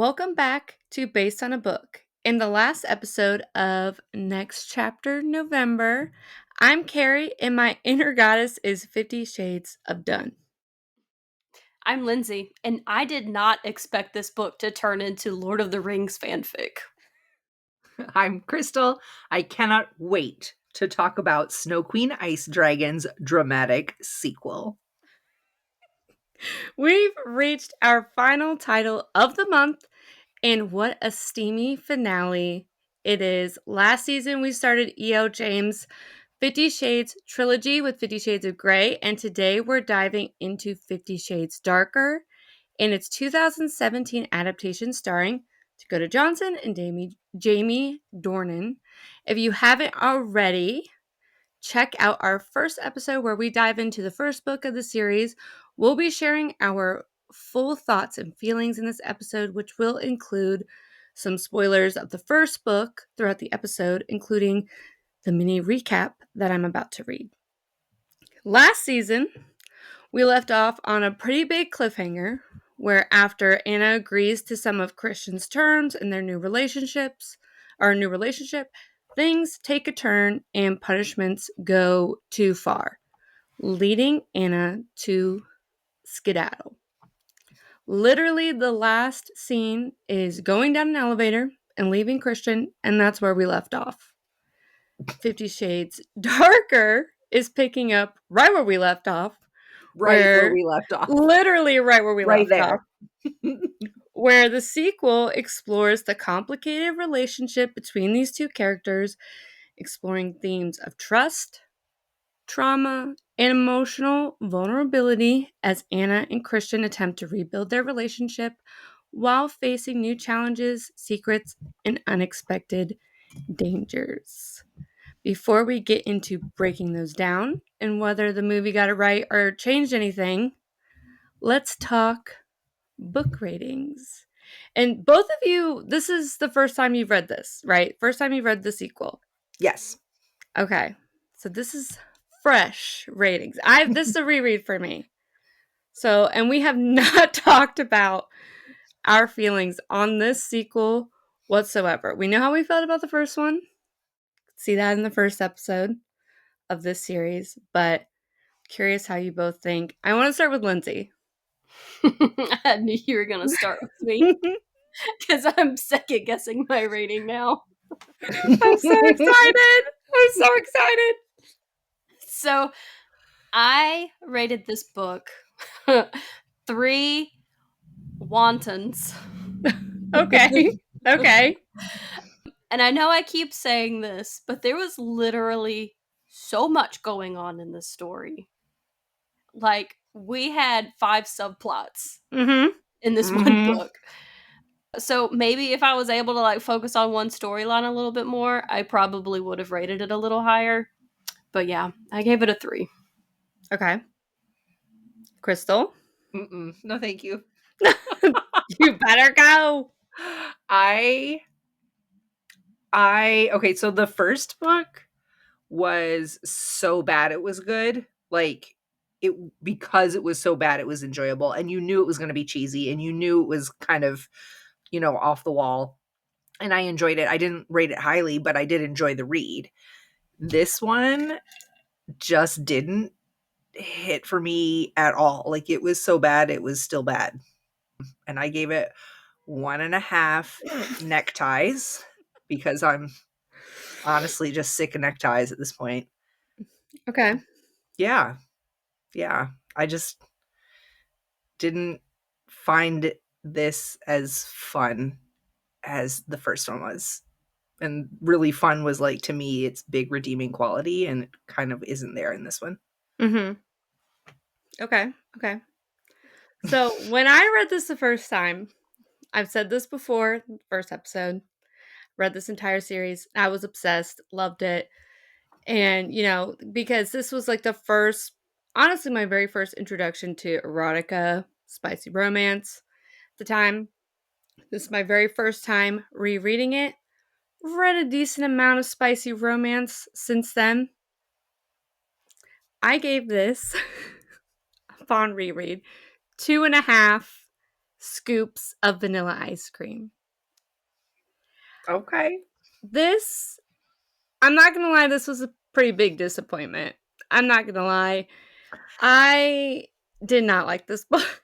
Welcome back to Based on a Book. In the last episode of Next Chapter November, I'm Keri and my inner goddess is 50 Shades of Done. I'm Lindsey, and I did not expect this book to turn into Lord of the Rings fanfic. I'm Crystal. I cannot wait to talk about Snow Queen Ice Dragon's dramatic sequel. We've reached our final title of the month, and what a steamy finale it is. Last season, we started E.L. James' 50 Shades trilogy with 50 Shades of Grey, and today we're diving into 50 Shades Darker in its 2017 adaptation starring Dakota Johnson and Jamie Dornan. If you haven't already, check out our first episode where we dive into the first book of the series. We'll be sharing our full thoughts and feelings in this episode, which will include some spoilers of the first book throughout the episode, including the mini recap that I'm about to read. Last season, we left off on a pretty big cliffhanger where after Anna agrees to some of Christian's terms in their new relationship, things take a turn and punishments go too far, leading Anna to skedaddle. Literally, the last scene is going down an elevator and leaving Christian, and that's where we left off. 50 Shades Darker is picking up right where we left off. Where we left off. Literally right where we left there. off. Where the sequel explores the complicated relationship between these two characters, exploring themes of trust, trauma, and emotional vulnerability as Anna and Christian attempt to rebuild their relationship while facing new challenges, secrets, and unexpected dangers. Before we get into breaking those down and whether the movie got it right or changed anything, let's talk book ratings. And both of you, this is the first time you've read this, right? First time you've read the sequel. Yes. Okay. So this is fresh ratings. This is a reread for me. So, and we have not talked about our feelings on this sequel whatsoever. We know how we felt about the first one. See that in the first episode of this series, but curious how you both think. I want to start with Lindsey. I knew you were going to start with me because I'm second guessing my rating now. I'm so excited. I'm so excited. So I rated this book 3 wontons. Okay. Okay. And I know I keep saying this, but there was literally so much going on in this story. Like, we had 5 subplots in this one book. So maybe if I was able to focus on one storyline a little bit more, I probably would have rated it a little higher. But yeah, I gave it a 3. Okay. Crystal? No, thank you. You better go. Okay, so the first book was so bad it was good. Because it was so bad it was enjoyable, and you knew it was going to be cheesy, and you knew it was kind of, off the wall. And I enjoyed it. I didn't rate it highly, but I did enjoy the read. This one just didn't hit for me at all. It was so bad, it was still bad. And I gave it 1.5 neckties because I'm honestly just sick of neckties at this point. Okay. Yeah. I just didn't find this as fun as the first one was. And really fun was to me, it's big redeeming quality, and it kind of isn't there in this one. Okay. So when I read this the first time, I've said this before, first episode, read this entire series. I was obsessed, loved it. And, because this was honestly, my very first introduction to erotica, spicy romance at the time. This is my very first time rereading it. Read a decent amount of spicy romance since then. I gave this, upon reread, 2.5 scoops of vanilla ice cream. Okay. This, I'm not going to lie, this was a pretty big disappointment. I'm not going to lie. I did not like this book.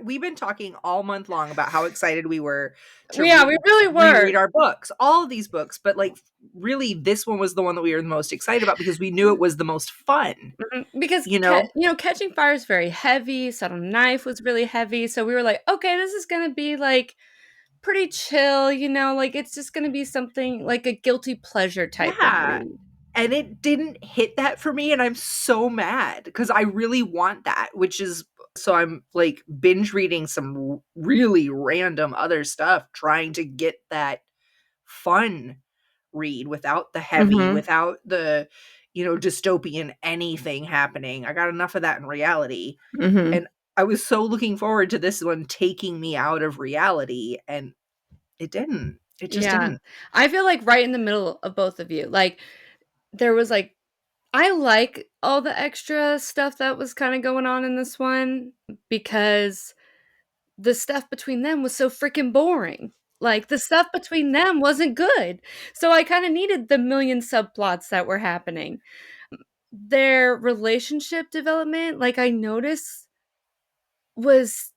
We've been talking all month long about how excited we were to Yeah, we really were. reread our books, all of these books, but like really this one was the one that we were the most excited about because we knew it was the most fun. Because Catching Fire is very heavy. Subtle Knife was really heavy, so we were like, okay, this is gonna be like pretty chill, like it's just gonna be something like a guilty pleasure type of read. And it didn't hit that for me, and I'm so mad because I really want that, so I'm like binge reading some really random other stuff, trying to get that fun read without the heavy, without the, dystopian anything happening. I got enough of that in reality. And I was so looking forward to this one taking me out of reality, and it didn't. It just didn't. I feel like right in the middle of both of you. Like there was like, I like all the extra stuff that was kind of going on in this one because the stuff between them was so freaking boring. Like the stuff between them wasn't good. So I kind of needed the million subplots that were happening. Their relationship development, like I noticed, was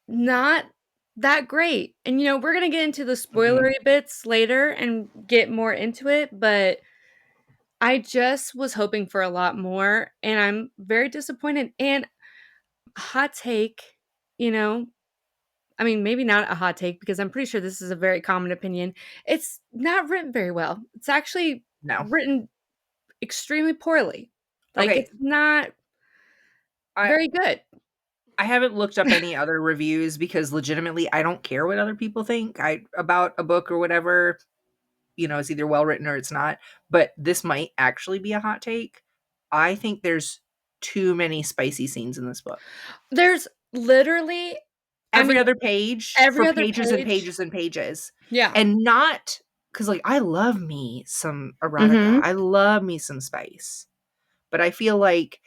not that great. And we're going to get into the spoilery bits later and get more into it, but I just was hoping for a lot more, and I'm very disappointed. And hot take, I mean, maybe not a hot take because I'm pretty sure this is a very common opinion. It's not written very well. It's actually written extremely poorly. Like it's not very good. I haven't looked up any other reviews because legitimately I don't care what other people think about a book or whatever. It's either well written or it's not. But this might actually be a hot take. I think there's too many spicy scenes in this book. There's literally every other page for pages and pages and pages. Yeah. And not because like I love me some erotica. I love me some spice. But I feel like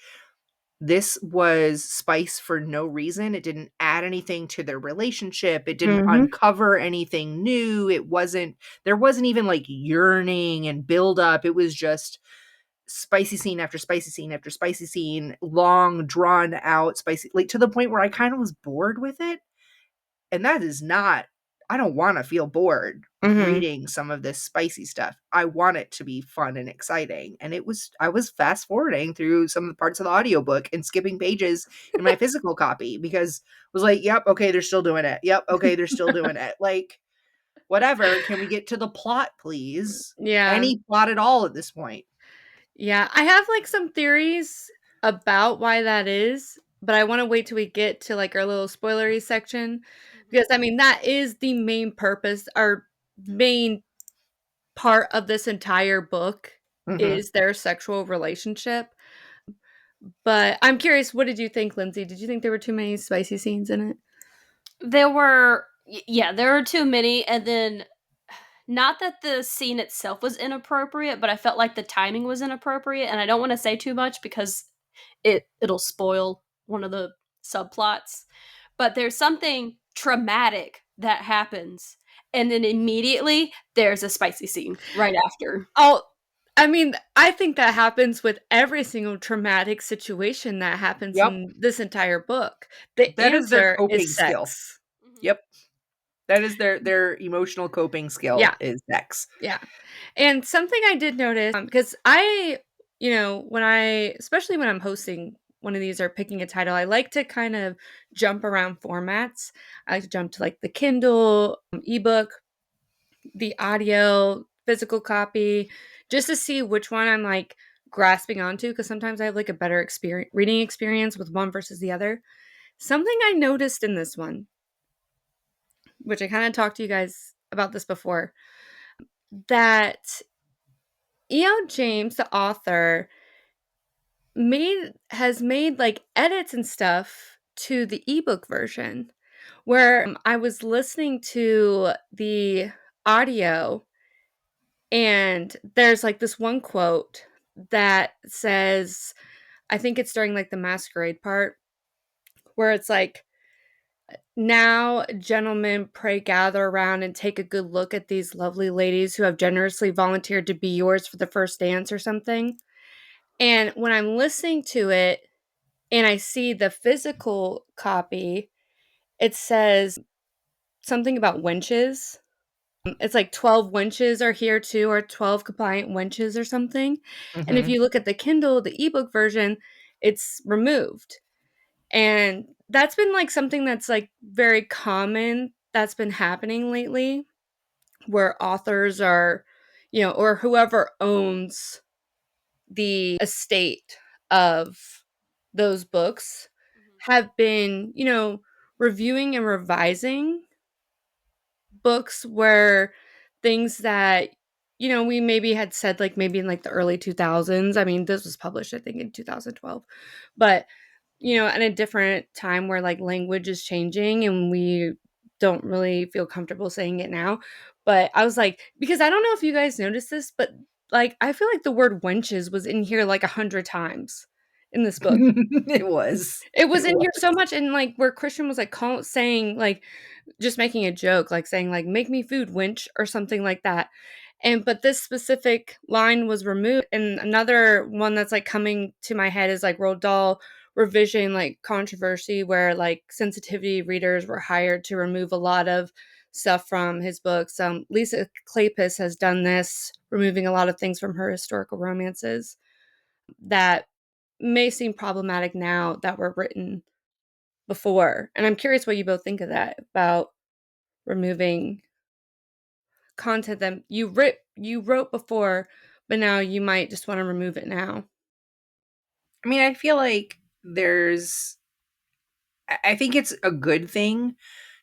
this was spice for no reason. It didn't add anything to their relationship. It didn't uncover anything new. There wasn't even like yearning and build up. It was just spicy scene after spicy scene after spicy scene, long drawn out spicy, like to the point where I kind of was bored with it. And that is not, I don't want to feel bored reading some of this spicy stuff. I want it to be fun and exciting. And I was fast forwarding through some of the parts of the audiobook and skipping pages in my physical copy because I was like, yep, okay, they're still doing it. Yep, okay, they're still doing it. Like, whatever. Can we get to the plot, please? Yeah. Any plot at all at this point? Yeah. I have like some theories about why that is, but I want to wait till we get to like our little spoilery section because I mean, that is the main purpose, our main part of this entire book is their sexual relationship. But I'm curious, what did you think, Lindsay? Did you think there were too many spicy scenes in it? There were too many. And then, not that the scene itself was inappropriate, but I felt like the timing was inappropriate. And I don't want to say too much because it'll spoil one of the subplots. But there's something traumatic that happens, and then immediately there's a spicy scene right after. Oh, I mean, I think that happens with every single traumatic situation that happens in this entire book. The that answer is their coping is skill. sex. Yep. That is their emotional coping skill is sex. Yeah. And something I did notice, because especially when I'm hosting one of these or picking a title, I like to kind of jump around formats. I like to jump to like the Kindle, ebook, the audio, physical copy, just to see which one I'm like grasping onto, because sometimes I have like a better reading experience with one versus the other. Something I noticed in this one, which I kind of talked to you guys about this before, that E.L. James, the author, has made like edits and stuff to the ebook version where I was listening to the audio and there's like this one quote that says, I think it's during like the masquerade part, where it's like, now, gentlemen, pray gather around and take a good look at these lovely ladies who have generously volunteered to be yours for the first dance or something. And when I'm listening to it and I see the physical copy, it says something about wenches. It's like 12 wenches are here too, or 12 compliant wenches or something. And if Mm-hmm. you look at the Kindle, the ebook version, it's removed. And that's been like something that's like very common that's been happening lately, where authors are, or whoever owns the estate of those books have been, reviewing and revising books where things that, we maybe had said, like maybe in like the early 2000s. I mean, this was published, I think, in 2012. But at a different time where like language is changing and we don't really feel comfortable saying it now. But I was like, because I don't know if you guys noticed this, but like I feel like the word wenches was in here like 100 times in this book. It was. It was It in was. here so much, and like where Christian was like saying like just making a joke, like saying like make me food, wench, or something like that. And but this specific line was removed. And another one that's like coming to my head is like Roald Dahl revision like controversy, where like sensitivity readers were hired to remove a lot of stuff from his books. Lisa Kleypas has done this, removing a lot of things from her historical romances that may seem problematic now that were written before. And I'm curious what you both think of that, about removing content that you wrote before, but now you might just want to remove it now. I mean, I feel like I think it's a good thing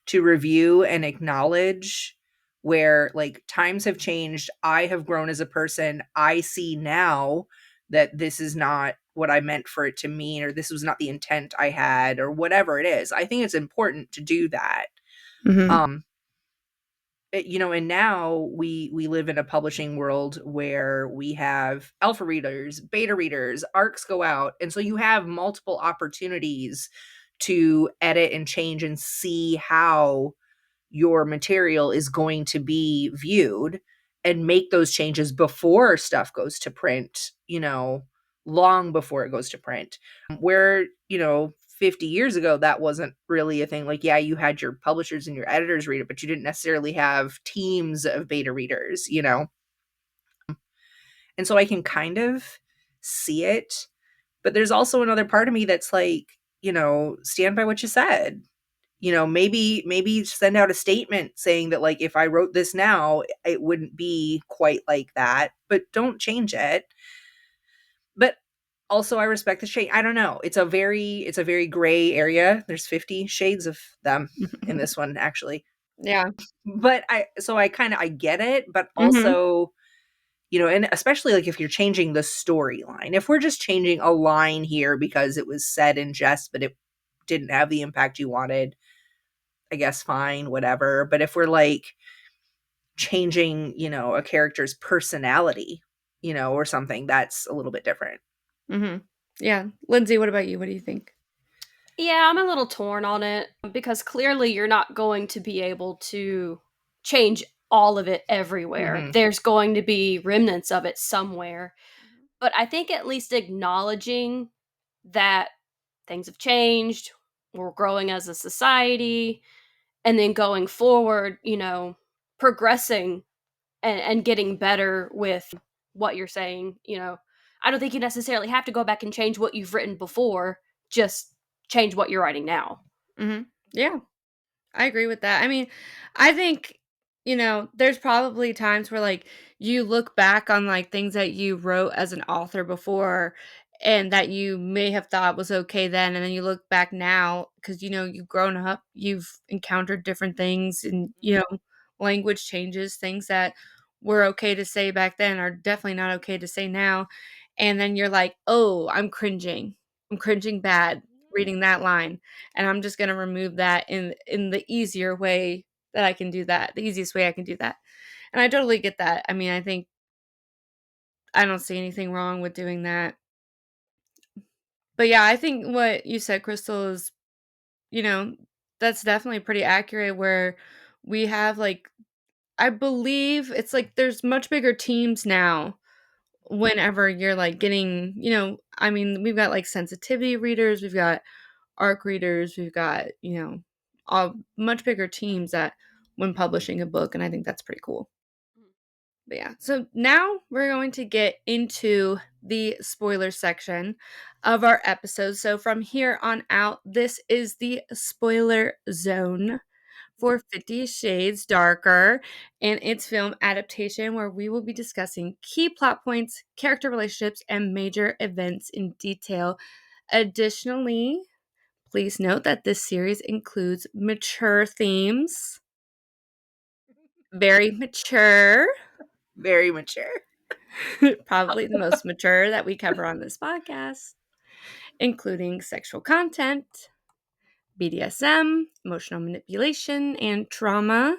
to review and acknowledge where like times have changed. I have grown as a person. I see now that this is not what I meant for it to mean, or this was not the intent I had, or whatever it is. I think it's important to do that. Mhm. Um, and now we live in a publishing world where we have alpha readers, beta readers, arcs go out, and so you have multiple opportunities to edit and change and see how your material is going to be viewed, and make those changes before stuff goes to print, long before it goes to print. Where, 50 years ago, that wasn't really a thing. Like, yeah, you had your publishers and your editors read it, but you didn't necessarily have teams of beta readers. And so I can kind of see it. But there's also another part of me that's like, stand by what you said. Maybe send out a statement saying that, like, if I wrote this now, it wouldn't be quite like that, but don't change it. But also, I respect the shade. I don't know. It's a very gray area. There's 50 shades of them in this one, actually. Yeah. But I get it, but Mhm. also, and especially like if you're changing the storyline. If we're just changing a line here because it was said in jest, but it didn't have the impact you wanted, I guess fine, whatever. But if we're like changing, a character's personality, or something, that's a little bit different. Mhm. Yeah. Lindsay, what about you? What do you think? Yeah, I'm a little torn on it because clearly you're not going to be able to change all of it everywhere. Hmm. There's going to be remnants of it somewhere. But I think at least acknowledging that things have changed, we're growing as a society, and then going forward, progressing and getting better with what you're saying. I don't think you necessarily have to go back and change what you've written before, just change what you're writing now. Mhm. Yeah. I agree with that. I mean, I think, there's probably times where like you look back on like things that you wrote as an author before and that you may have thought was okay then, and then you look back now because you've grown up, you've encountered different things, and language changes. Things that were okay to say back then are definitely not okay to say now. And then you're like, "Oh, I'm cringing bad reading that line, and I'm just gonna remove that in the easier way that I can do that, the easiest way I can do that." And I totally get that. I mean, I think I don't see anything wrong with doing that. But yeah, I think what you said, Crystal, is you know, that's definitely pretty accurate where we have, like, I believe it's, like, there's much bigger teams now whenever you're, like, getting, I mean, we've got, like, sensitivity readers, we've got ARC readers, we've got, all much bigger teams that when publishing a book, and I think that's pretty cool. But yeah, so now we're going to get into the spoiler section of our episode. So from here on out, this is the spoiler zone for 50 Shades Darker and its film adaptation, where we will be discussing key plot points, character relationships, and major events in detail. Additionally, please note that this series includes mature themes. Very mature. Very mature. Probably the most mature that we cover on this podcast, including sexual content, BDSM, emotional manipulation, and trauma.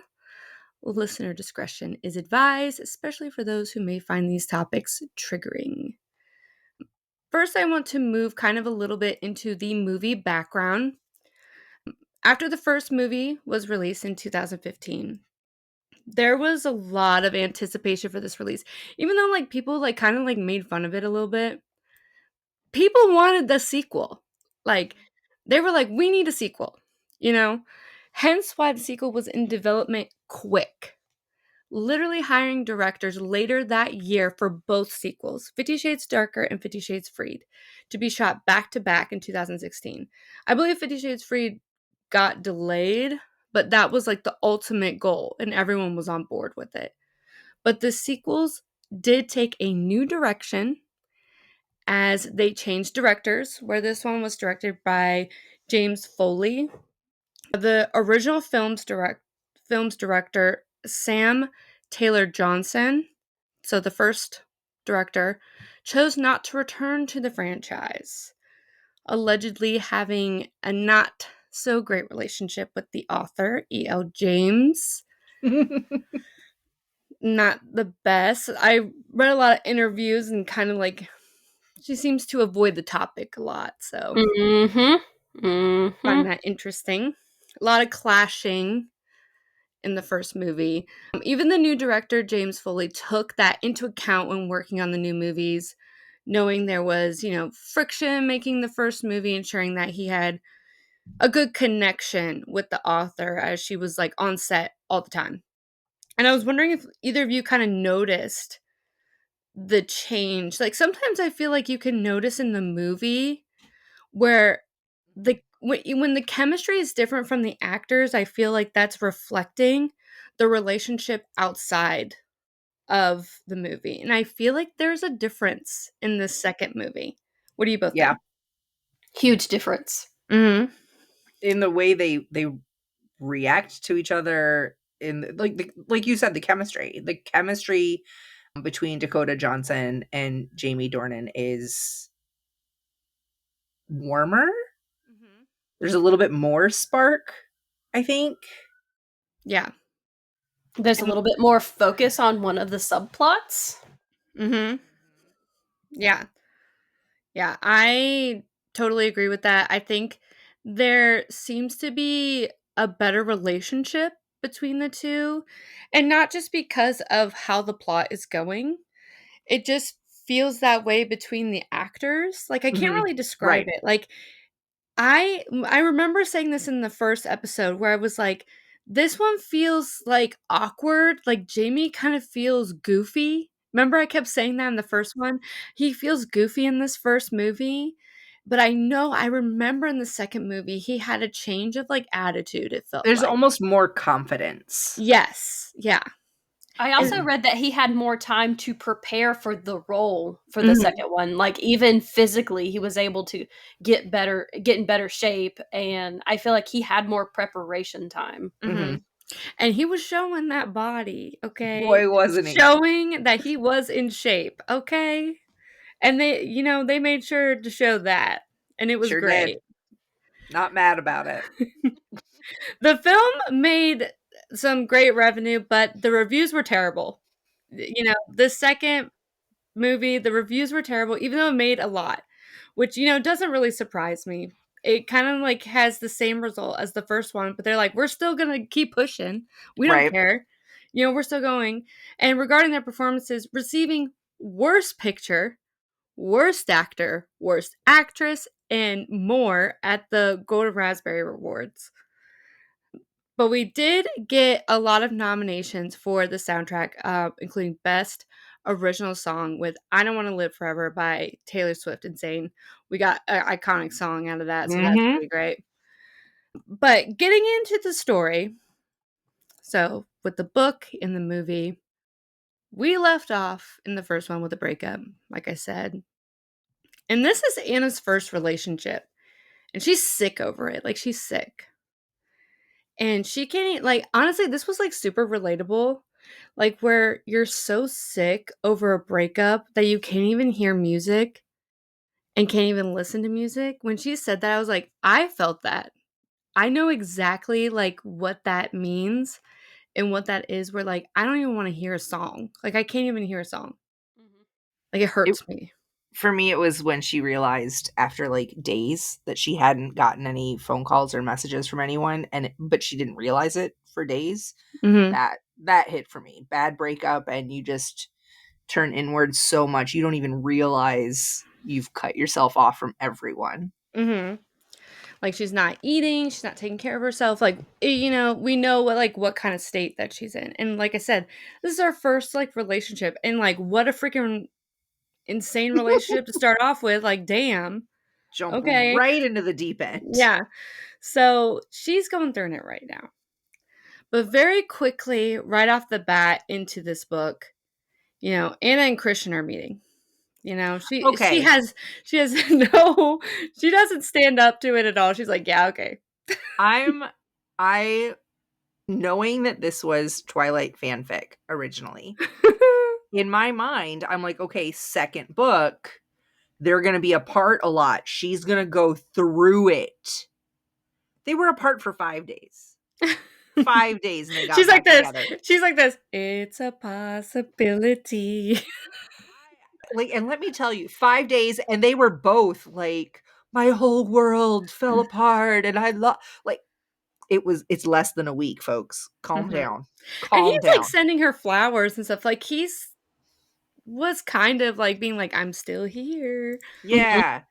Listener discretion is advised, especially for those who may find these topics triggering. First, I want to move kind of a little bit into the movie background. After the first movie was released in 2015, there was a lot of anticipation for this release. Even though like people like kind of like made fun of it a little bit, people wanted the sequel. Like, they were like, we need a sequel, you know? Hence why the sequel was in development quick. Literally hiring directors later that year for both sequels, 50 Shades Darker and 50 Shades Freed, to be shot back to back in 2016. I believe 50 Shades Freed got delayed, but that was like the ultimate goal, and everyone was on board with it. But the sequels did take a new direction as they changed directors, where this one was directed by James Foley. The original film's director, Sam Taylor Johnson, so the first director, chose not to return to the franchise, allegedly having a not so great relationship with the author, E.L. James. Not the best. I read a lot of interviews and kind of like she seems to avoid the topic a lot, so find that interesting. A lot of clashing in the first movie. Even the new director, James Foley, took that into account when working on the new movies, knowing there was, friction making the first movie, ensuring that he had a good connection with the author as she was like on set all the time. And I was wondering if either of you kind of noticed the change. Like sometimes I feel like you can notice in the movie where when the chemistry is different from the actors, I feel like that's reflecting the relationship outside of the movie. And I feel like there's a difference in the second movie. What do you both Yeah. think? Huge difference. Mm-hmm. In the way they react to each other, in like you said, the chemistry between Dakota Johnson and Jamie Dornan is warmer. Mm-hmm. There's a little bit more spark, I think. Yeah. There's a little bit more focus on one of the subplots. Mm-hmm. Yeah. Yeah. I totally agree with that. I think there seems to be a better relationship between the two. And not just because of how the plot is going. It just feels that way between the actors. Like, I can't Mhm. really describe Right. it. Like, I remember saying this in the first episode where I was like, this one feels, like, awkward, like, Jamie kind of feels goofy. Remember I kept saying that in the first one? He feels goofy in this first movie, but I remember in the second movie, he had a change of, like, attitude, it felt There's like. almost more confidence. Yes. Yeah. I And also read that he had more time to prepare for the role for the Mhm. second one. Like even physically, he was able to get in better shape, and I feel like he had more preparation time. Mhm. And he was showing that body, okay? Boy, wasn't he? Showing that he was in shape, okay? And they made sure to show that, and it was Sure did. great. Not mad about it. The film made some great revenue, but the reviews were terrible. The second movie, the reviews were terrible, even though it made a lot, which, doesn't really surprise me. it kind of like has the same result as the first one, but they're like, we're still gonna keep pushing. We don't Right. care. We're still going. And regarding their performances, receiving worst picture, worst actor, worst actress, and more at the Golden Raspberry Awards. But we did get a lot of nominations for the soundtrack, including Best Original Song with I Don't Want to Live Forever by Taylor Swift and Zayn. We got an iconic song out of that, so that's pretty great. But getting into the story, so with the book and the movie, we left off in the first one with a breakup, like I said. And this is Anna's first relationship. And she's sick over it. Like, she's sick. And she can't, like, honestly, this was like super relatable. Like, where you're so sick over a breakup that you can't even hear music and can't even listen to music. When she said that, I was like, I felt that. I know exactly like what that means and what that is. Where like, I don't even want to hear a song. Like, I can't even hear a song. Like, it It, hurts me. for me, it was when she realized after like days that she hadn't gotten any phone calls or messages from anyone, but she didn't realize it for days. Mm-hmm. That hit for me. Bad breakup, and you just turn inward so much you don't even realize you've cut yourself off from everyone. Mm-hmm. Like, she's not eating, she's not taking care of herself. Like, we know what kind of state that she's in. And like I said, this is our first like relationship, and like what a freaking insane relationship to start off with. Like, damn. Jump Okay. right into the deep end. Yeah. So she's going through it right now. But very quickly, right off the bat into this book, Anna and Christian are meeting. She Okay. has no, she doesn't stand up to it at all. She's like, yeah, okay. I knowing that this was Twilight fanfic originally, in my mind, I'm like, okay, second book, they're going to be apart a lot. She's going to go through it. They were apart for 5 days. 5 days and they got She's back like this. together. She's like this. It's a possibility. Like, and let me tell you, 5 days and they were both like, my whole world fell apart and I love, like, it's less than a week, folks. Calm Mhm. down. And Calm he's like down. sending her flowers and stuff. Like, he's was kind of like being like, I'm still here. Yeah.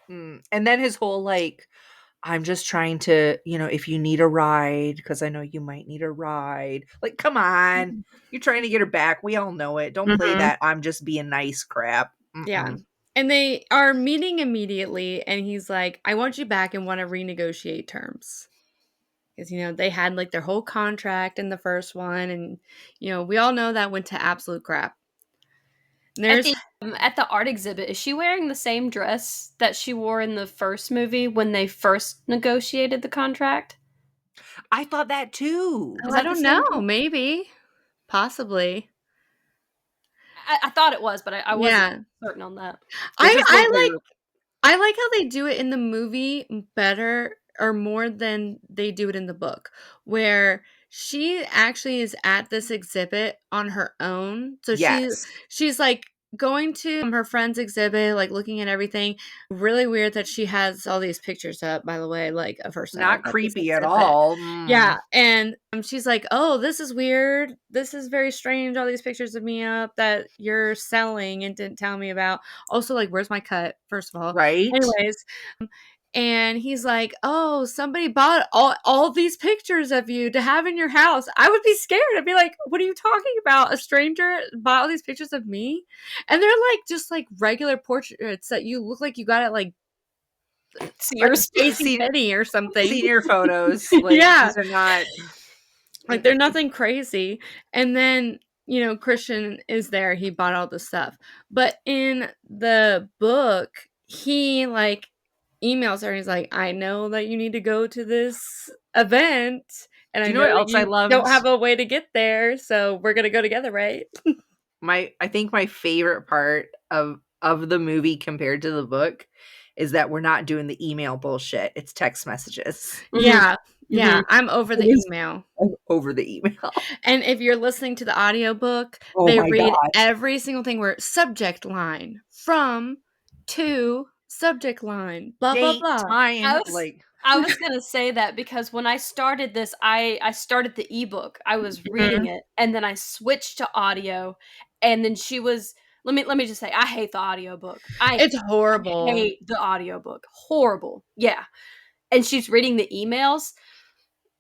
And then his whole like, I'm just trying to, if you need a ride, because I know you might need a ride. Like, come on. You're trying to get her back. We all know it. Don't play Mhm. that I'm just being nice crap. Yeah. And they are meeting immediately, and he's like, I want you back and want to renegotiate terms. Because, they had like their whole contract in the first one, and, we all know that went to absolute crap. And there's At the art exhibit, is she wearing the same dress that she wore in the first movie when they first negotiated the contract? I thought that too. Oh, Is I that the don't same know. dress? Maybe. Possibly. I thought it was, but I wasn't Yeah. certain on that. It just looked like I like how they do it in the movie better or more than they do it in the book, where she actually is at this exhibit on her own. So yes. she's like going to her friend's exhibit, like looking at everything. Really weird that she has all these pictures up, by the way, like of herself Not at this creepy at exhibit. all. Yeah, and she's like, "Oh, this is weird. This is very strange. All these pictures of me up that you're selling and didn't tell me about. Also, like, where's my cut? First of all, Right? anyways." And he's like, "Oh, somebody bought all these pictures of you to have in your house." I would be scared. I'd be like, "What are you talking about? A stranger bought all these pictures of me?" And they're like just like regular portraits that you look like you got at like Sears. JCPenney or something. Senior photos. Like, Yeah. these are not. Like, they're nothing crazy. And then, Christian is there. He bought all the stuff. But in the book, he, like, emails her. And he's like, I know that you need to go to this event. And Do I you know know what that else I you loved? don't have a way to get there. So we're going to go together, right? I think my favorite part of the movie compared to the book is that we're not doing the email bullshit. It's text messages. Yeah. Yeah. Mhm. I'm over the It is email. over the email. And if you're listening to the audiobook, Oh they my read god. every single thing where subject line from to subject line, blah, blah, Date, blah. time, I was gonna say that because when I started this, I started the ebook. I was reading Mhm. it, and then I switched to audio, and then she was let me just say, I hate the audiobook. I It's horrible. hate the audiobook. Horrible. Yeah. And she's reading the emails,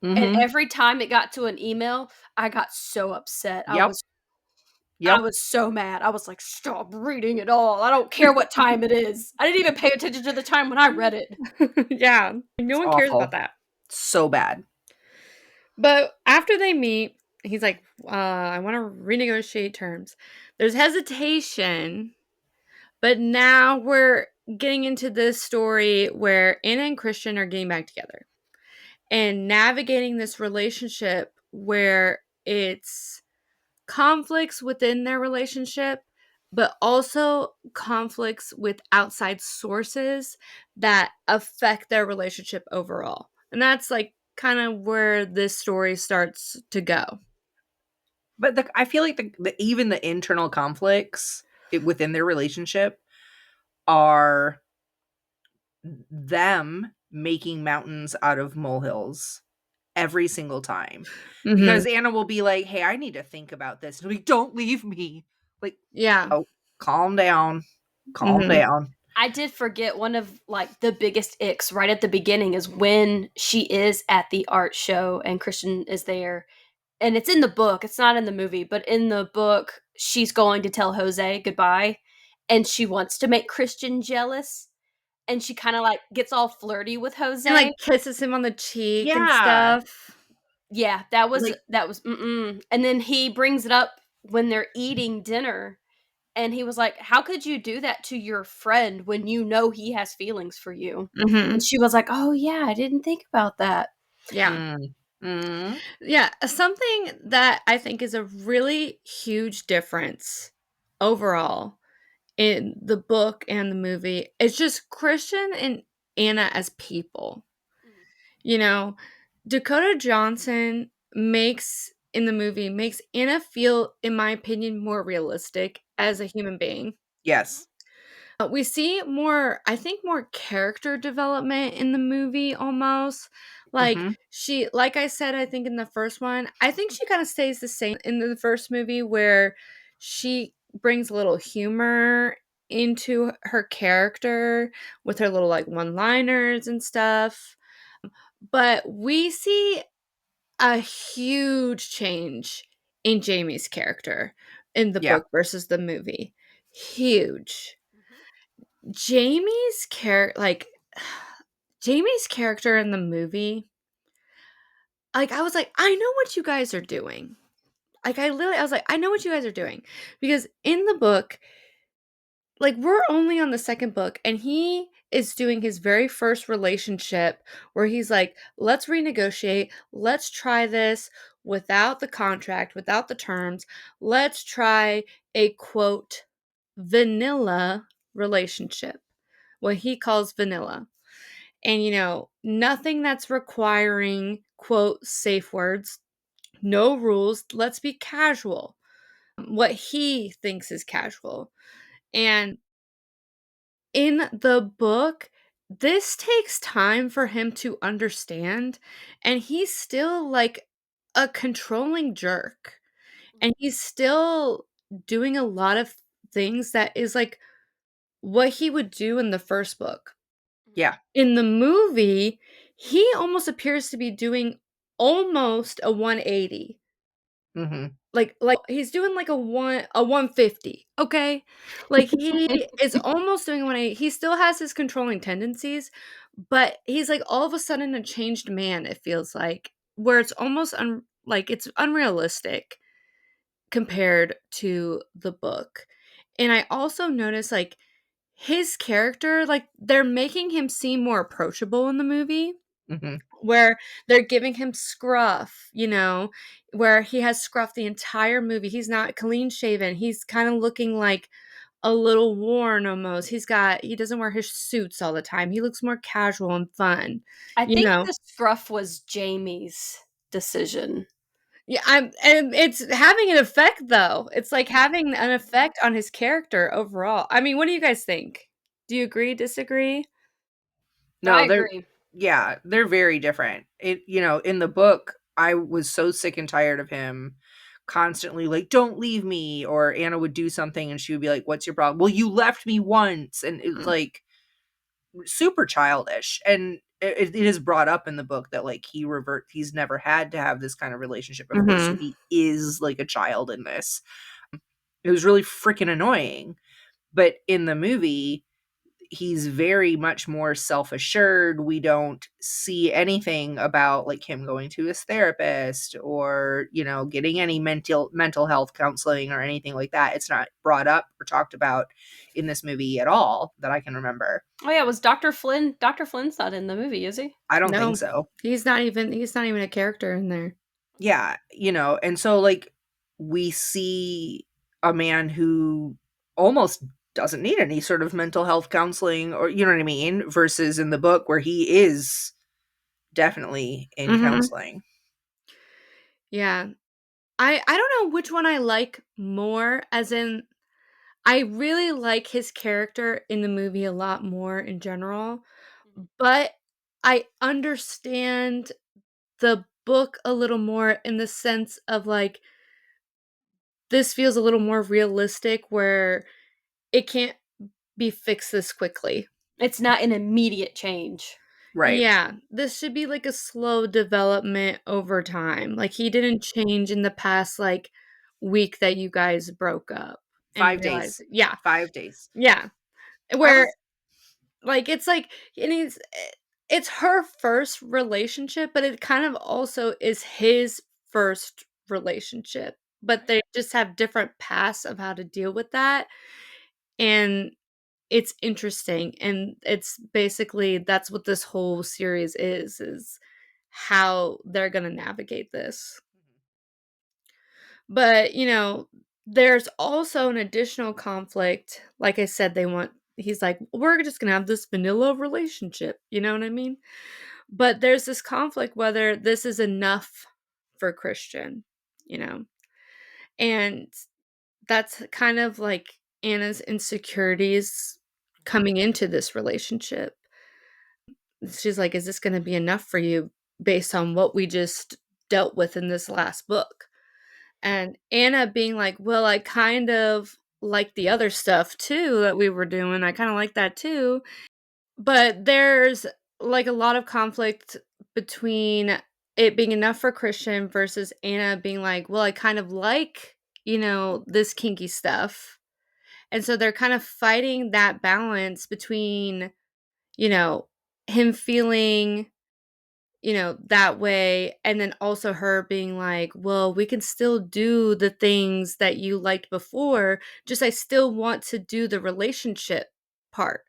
and Mm-hmm. every time it got to an email, I got so upset. Yep. I Yep. was so mad. I was like, "Stop reading it all. I don't care what time it is." I didn't even pay attention to the time when I read it. Yeah, no It's one cares about awful. that. So bad. But after they meet, he's like, I want to renegotiate terms. There's hesitation, but now we're getting into this story where Anna and Christian are getting back together and navigating this relationship where it's conflicts within their relationship, but also conflicts with outside sources that affect their relationship overall. And that's like kind of where this story starts to go. But I feel like even the internal conflicts within their relationship are them making mountains out of molehills every single time. Mm-hmm. Because Anna will be like, "Hey, I need to think about this." And like, "Don't leave me." Like, Yeah. oh, calm down. Calm Mm-hmm. down. I did forget one of like the biggest icks right at the beginning is when she is at the art show and Christian is there. And it's in the book, it's not in the movie, but in the book, she's going to tell Jose goodbye and she wants to make Christian jealous. And she kind of like gets all flirty with And Jose. like kisses him on the cheek and Yeah. stuff. Yeah, Like, that was mm-mm. And then he brings it up when they're eating dinner and he was like, "How could you do that to your friend when you know he has feelings for you?" Mm-hmm. And she was like, "Oh yeah, I didn't think about that." Yeah. mm, Yeah. Something that I think is a really huge difference overall in the book and the movie is just Christian and Anna as people. You know, Dakota Johnson makes in the movie makes Anna feel, in my opinion, more realistic as a human being. yes. We see more, I think, more character development in the movie almost. Like Hmm. like I said, I think in the first one, I think she kind of stays the same in the first movie where she brings a little humor into her character with her little like one-liners and stuff. But we see a huge change in Jamie's character in the Yeah. book versus the movie. Huge. Jamie's character, like Jamie's character in the movie, like I was like, I know what you guys are doing. Like I was like, I know what you guys are doing because in the book, like we're only on the second book, and he is doing his very first relationship where he's like, let's renegotiate, let's try this without the contract, without the terms, let's try a quote vanilla relationship, what he calls vanilla. And, nothing that's requiring, quote, safe words, no rules. Let's be casual. What he thinks is casual. And in the book, this takes time for him to understand. And he's still like a controlling jerk. And he's still doing a lot of things that is like what he would do in the first book. Yeah. In the movie, he almost appears to be doing almost a 180. Hmm. Like he's doing like a 150, okay? Like he is almost doing a 180. He still has his controlling tendencies, but he's like all of a sudden a changed man, it feels like, where it's almost like it's unrealistic compared to the book. And I also noticed like his character, like they're making him seem more approachable in the movie, Hmm. where they're giving him scruff, where he has scruff the entire movie. He's not clean shaven. He's kind of looking like a little worn almost. He doesn't wear his suits all the time. He looks more casual and fun, I you think know. the scruff was Jamie's decision. Yeah, and it's having an effect though. It's like having an effect on his character overall. I mean, what do you guys think? Do you agree, disagree? No, I agree. they're very different. In the book, I was so sick and tired of him constantly like, don't leave me, or Anna would do something and she would be like, what's your problem? Well, you left me once, and it's like super childish. And it is brought up in the book that like he's never had to have this kind of relationship before, so he is like a child in this. It was really freaking annoying. But in the movie, he's very much more self-assured. We don't see anything about like him going to his therapist or, getting any mental health counseling or anything like that. It's not brought up or talked about in this movie at all that I can remember. Oh yeah, was Dr. Flynn? Dr. Flynn's not in the movie, is he? I don't think No, so. he's not even a character in there. Yeah, and so like we see a man who almost doesn't need any sort of mental health counseling, or you know what I mean, versus in the book where he is definitely in counseling. Yeah. I don't know which one I like more, as in I really like his character in the movie a lot more in general, but I understand the book a little more in the sense of like this feels a little more realistic where it can't be fixed this quickly. It's not an immediate change. Right. Yeah, this should be like a slow development over time. Like he didn't change in the past like week that you guys broke up and 5 days. realized. Yeah. 5 days. Yeah. I Where was it's like it's her first relationship, but it kind of also is his first relationship. But they just have different paths of how to deal with that. And it's interesting, and it's basically that's what this whole series is how they're gonna navigate this. But, there's also an additional conflict. Like I said, he's like, we're just gonna have this vanilla relationship. You know what I mean? But there's this conflict whether this is enough for Christian, you know? And that's kind of like Anna's insecurities coming into this relationship. She's like, "Is this gonna be enough for you based on what we just dealt with in this last book?" And Anna being like, "Well, I kind of like the other stuff too that we were doing. I kinda like that too." But there's, like, a lot of conflict between it being enough for Christian versus Anna being like, "Well, I kind of like, this kinky stuff." And so they're kind of fighting that balance between, you know, him feeling that way, and then also her being like, "Well, we can still do the things that you liked before, just I still want to do the relationship part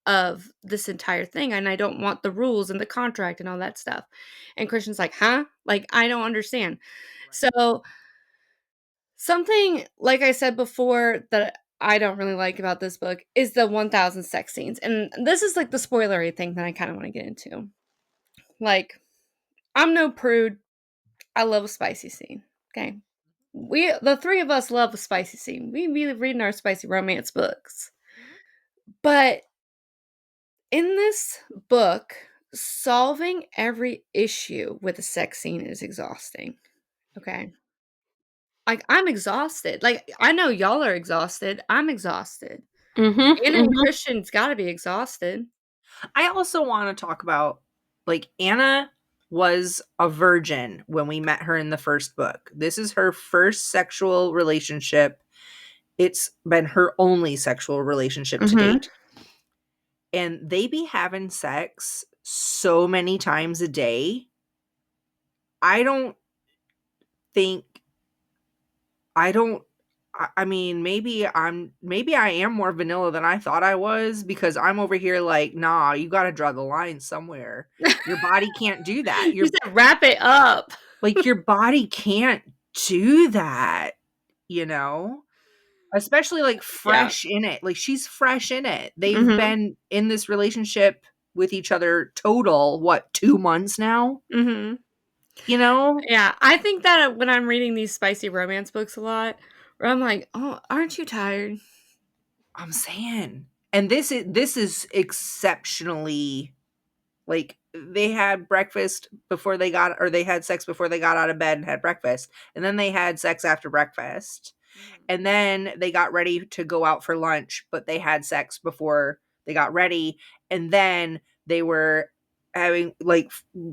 of this entire thing, and I don't want the rules and the contract and all that stuff." And Christian's like, "Huh? Like, I don't understand." Right. So, something, like I said before, that I don't really like about this book is the 1,000 sex scenes, and this is, like, the spoilery thing that I kinda wanna get into. Like, I'm no prude. I love a spicy scene. Okay. The three of us love a spicy scene. We be reading our spicy romance books. Mhm. But in this book, solving every issue with a sex scene is exhausting. Okay. Like I'm exhausted. Like I know y'all are exhausted. I'm exhausted. Mm-hmm. Anna and Mm-hmm. Christian's gotta be exhausted. I also want to talk about like Anna was a virgin when we met her in the first book. This is her first sexual relationship. It's been her only sexual relationship to Mm-hmm. date. And they be having sex so many times a day. I don't think I don't I mean, maybe I am more vanilla than I thought I was, because I'm over here like, "Nah, you gotta draw the line somewhere. Your body can't do that. You said wrap it up. Your body can't do that, you know? Especially, like, Yeah. fresh in it. Like, she's fresh in it. They've Mm-hmm. been in this relationship with each other total, what, 2 months now? Mm-hmm. You know? Yeah, I think that when I'm reading these spicy romance books a lot, where I'm like, "Oh, aren't you tired?" I'm saying. And this is exceptionally, like, they had breakfast before they got, or they had sex before they got out of bed and had breakfast, and then they had sex after breakfast, and then they got ready to go out for lunch, but they had sex before they got ready, and then they were having like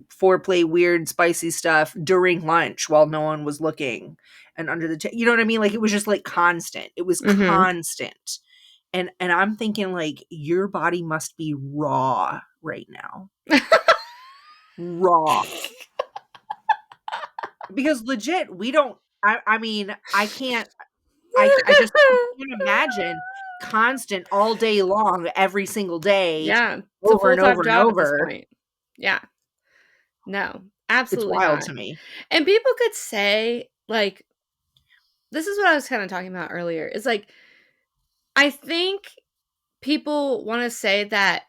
foreplay, weird spicy stuff during lunch while no one was looking and under the you know what I mean? Like, it was just like constant. It was constant. And I'm thinking, like, your body must be raw right now. Raw. Because legit, we don't, I mean, I can't, I just can't imagine constant all day long, every single day, Yeah, it's a over and full-time over and job at this over. point. Yeah. No, It's absolutely wild not. to me. And people could say, like, this is what I was kinda talking about earlier. It's like, I think people wanna say that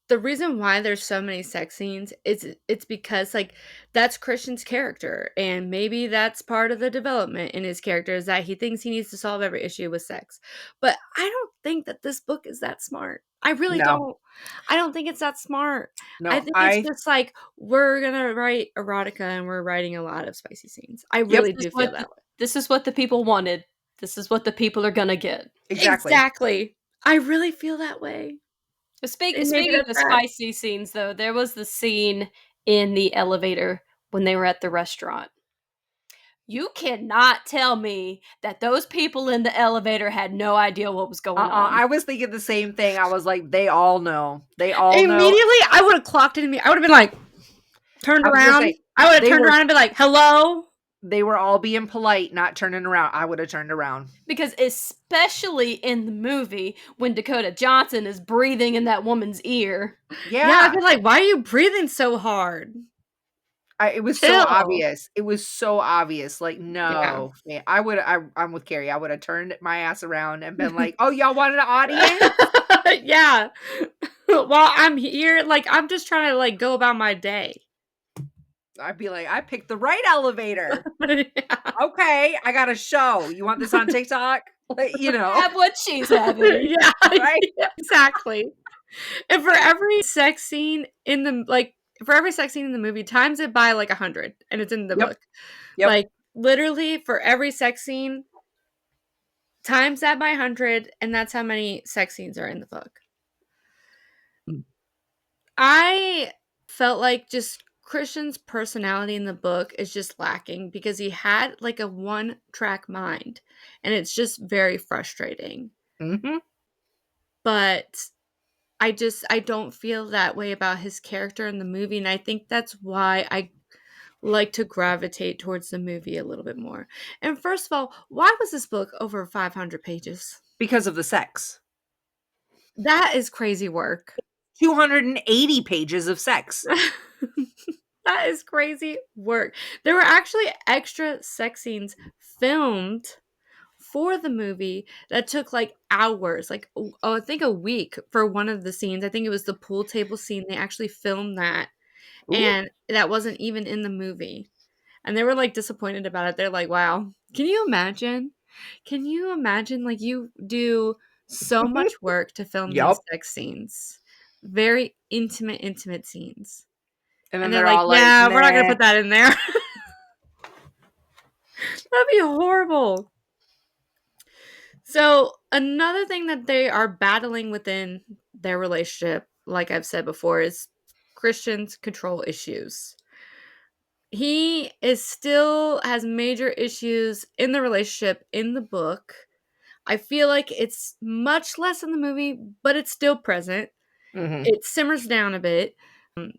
the reason why there's so many sex scenes is it's because, like, that's Christian's character, and maybe that's part of the development in his character is that he thinks he needs to solve every issue with sex. But I don't think that this book is that smart. I really No, don't. I don't think it's that smart. I no, think it's just like, we're gonna write erotica and we're writing a lot of spicy scenes. I yep, really do feel that way. This is what the people wanted. This is what the people are gonna get. exactly. Exactly. I really feel that way. And maybe Speaking that's of that. spicy scenes, though, there was the scene in the elevator when they were at the restaurant. You cannot tell me that those people in the elevator had no idea what was going on. I was thinking the same thing. I was like, they all know. They all know. Immediately, I would have clocked it in me. I would have been like, turned I was gonna around. say, I would have they turned were around and be like, hello? they were all being polite, not turning around. I would have turned around. Because especially in the movie, when Dakota Johnson is breathing in that woman's ear. Yeah, I'd Yeah. be like, why are you breathing so hard? It was so Chill. obvious. It was so obvious. Like, Yeah. no, man, I'm with Keri. I would have turned my ass around and been like, "Oh, y'all wanted an audience?" Yeah. While I'm here, like, I'm just trying to, like, go about my day. I'd be like, "I picked the right elevator. Yeah. Okay, I got a show. You want this on TikTok?" Like, Have what she's having. Yeah, right? exactly. And for every sex scene in the for every sex scene in the movie, times it by, like, 100, and it's in the Yep. book. Yep. Like, literally, for every sex scene, times that by 100, and that's how many sex scenes are in the book. I felt like just Christian's personality in the book is just lacking because he had, like, a one-track mind, and it's just very frustrating. Mhm. But I don't feel that way about his character in the movie, and I think that's why I like to gravitate towards the movie a little bit more. And first of all, why was this book over 500 pages? Because of the sex. That is crazy work. 280 pages of sex. That is crazy work. There were actually extra sex scenes filmed for the movie that took, like, hours, like, I think a week for one of the scenes. I think it was the pool table scene. They actually filmed that, Ooh. and that wasn't even in the movie. And they were, like, disappointed about it. They're like, "Wow, can you imagine? Can you imagine, like, you do so much work to film these Yep. sex scenes, very intimate scenes." And then And they're they're like, all like, "Yeah, we're not gonna "Nah." put that in there." That'd be horrible. So, another thing that they are battling within their relationship, like I've said before, is Christian's control issues. He is still has major issues in the relationship in the book. I feel like it's much less in the movie, but it's still present. Mhm. It simmers down a bit.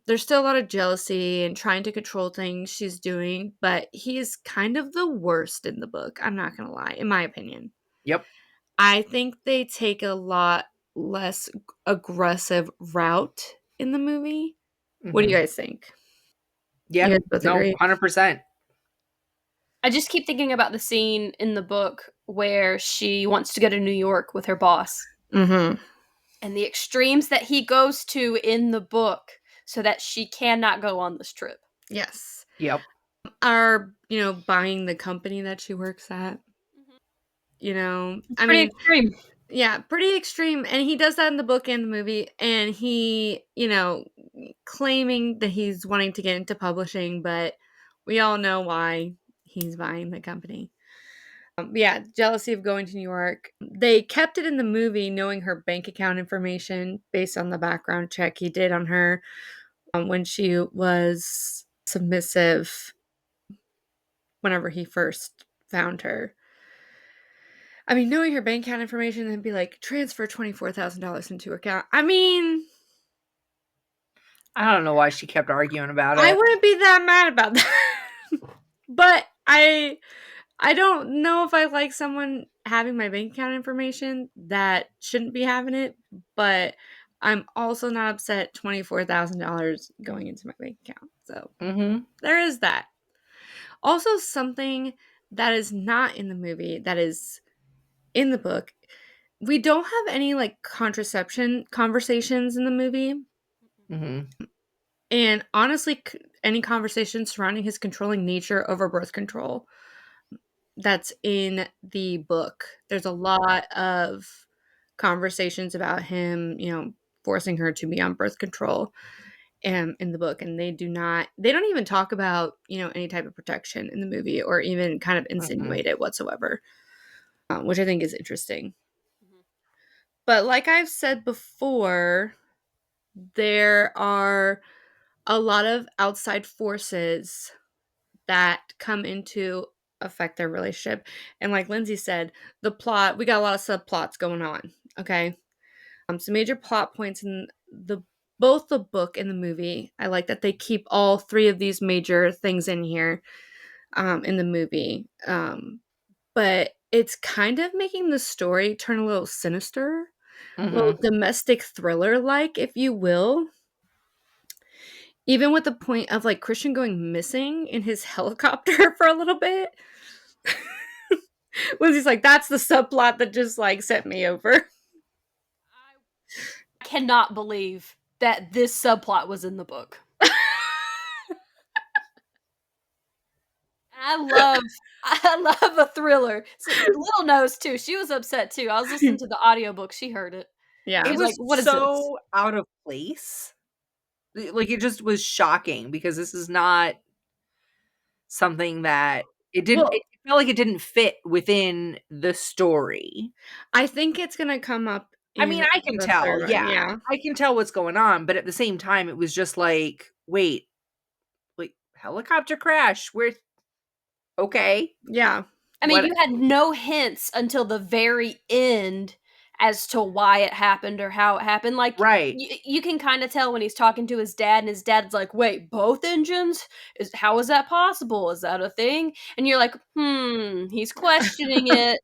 There's still a lot of jealousy and trying to control things she's doing, but he is kind of the worst in the book. I'm not going to lie, in my opinion. Yep. I think they take a lot less aggressive route in the movie. What do you Mhm. guys think? You Yeah. guys both No, agree? 100%. I just keep thinking about the scene in the book where she wants to go to New York with her boss Mm-hmm. and the extremes that he goes to in the book so that she cannot go on this trip. Yes. Yep. Buying the company that she works at. Mhm. I Pretty mean, extreme. Yeah, pretty extreme. And he does that in the book and the movie. And he, claiming that he's wanting to get into publishing, but we all know why he's buying the company. Yeah, jealousy of going to New York. They kept it in the movie, knowing her bank account information based on the background check he did on her when she was submissive whenever he first found her. I mean, knowing her bank account information and be like, transfer $24,000 into her account. I mean, I don't know why she kept arguing about I it. wouldn't be that mad about that. But I don't know if I like someone having my bank account information that shouldn't be having it, but I'm also not upset $24,000 going into my bank account. So there is that. Also, something that is not in the movie that is in the book. We don't have any like contraception conversations in the movie. And honestly, any conversation surrounding his controlling nature over birth control that's in the book. There's a lot of conversations about him, forcing her to be on birth control in the book. And they don't even talk about, any type of protection in the movie or even kind of insinuate it whatsoever, which I think is interesting. But like I've said before, there are a lot of outside forces that come into affect their relationship. And like Lindsay said, the plot, we got a lot of subplots going on. Okay. Some major plot points in both the book and the movie. I like that they keep all three of these major things in here in the movie. But it's kind of making the story turn a little sinister, a little domestic thriller like, if you will. Even with the point of like Christian going missing in his helicopter for a little bit. Lindsay's like, that's the subplot that just like sent me over. I cannot believe that this subplot was in the book. I love a thriller. So, Little knows too. She was upset too. I was listening to the audiobook. She heard it. Yeah. It She's was like, what is so out of place. Like, it just was shocking because this is not something that it felt like it didn't fit within the story. I think it's gonna come up I mean, I can the tell, third one. yeah. I can tell what's going on, but at the same time, it was just like, wait, like, helicopter crash, where okay. Yeah. I mean, you had no hints until the very end as to why it happened or how it happened. Like, Right. you can kind of tell when he's talking to his dad, and his dad's like, "Wait, both engines? How is that possible? Is that a thing?" And you're like, he's questioning it.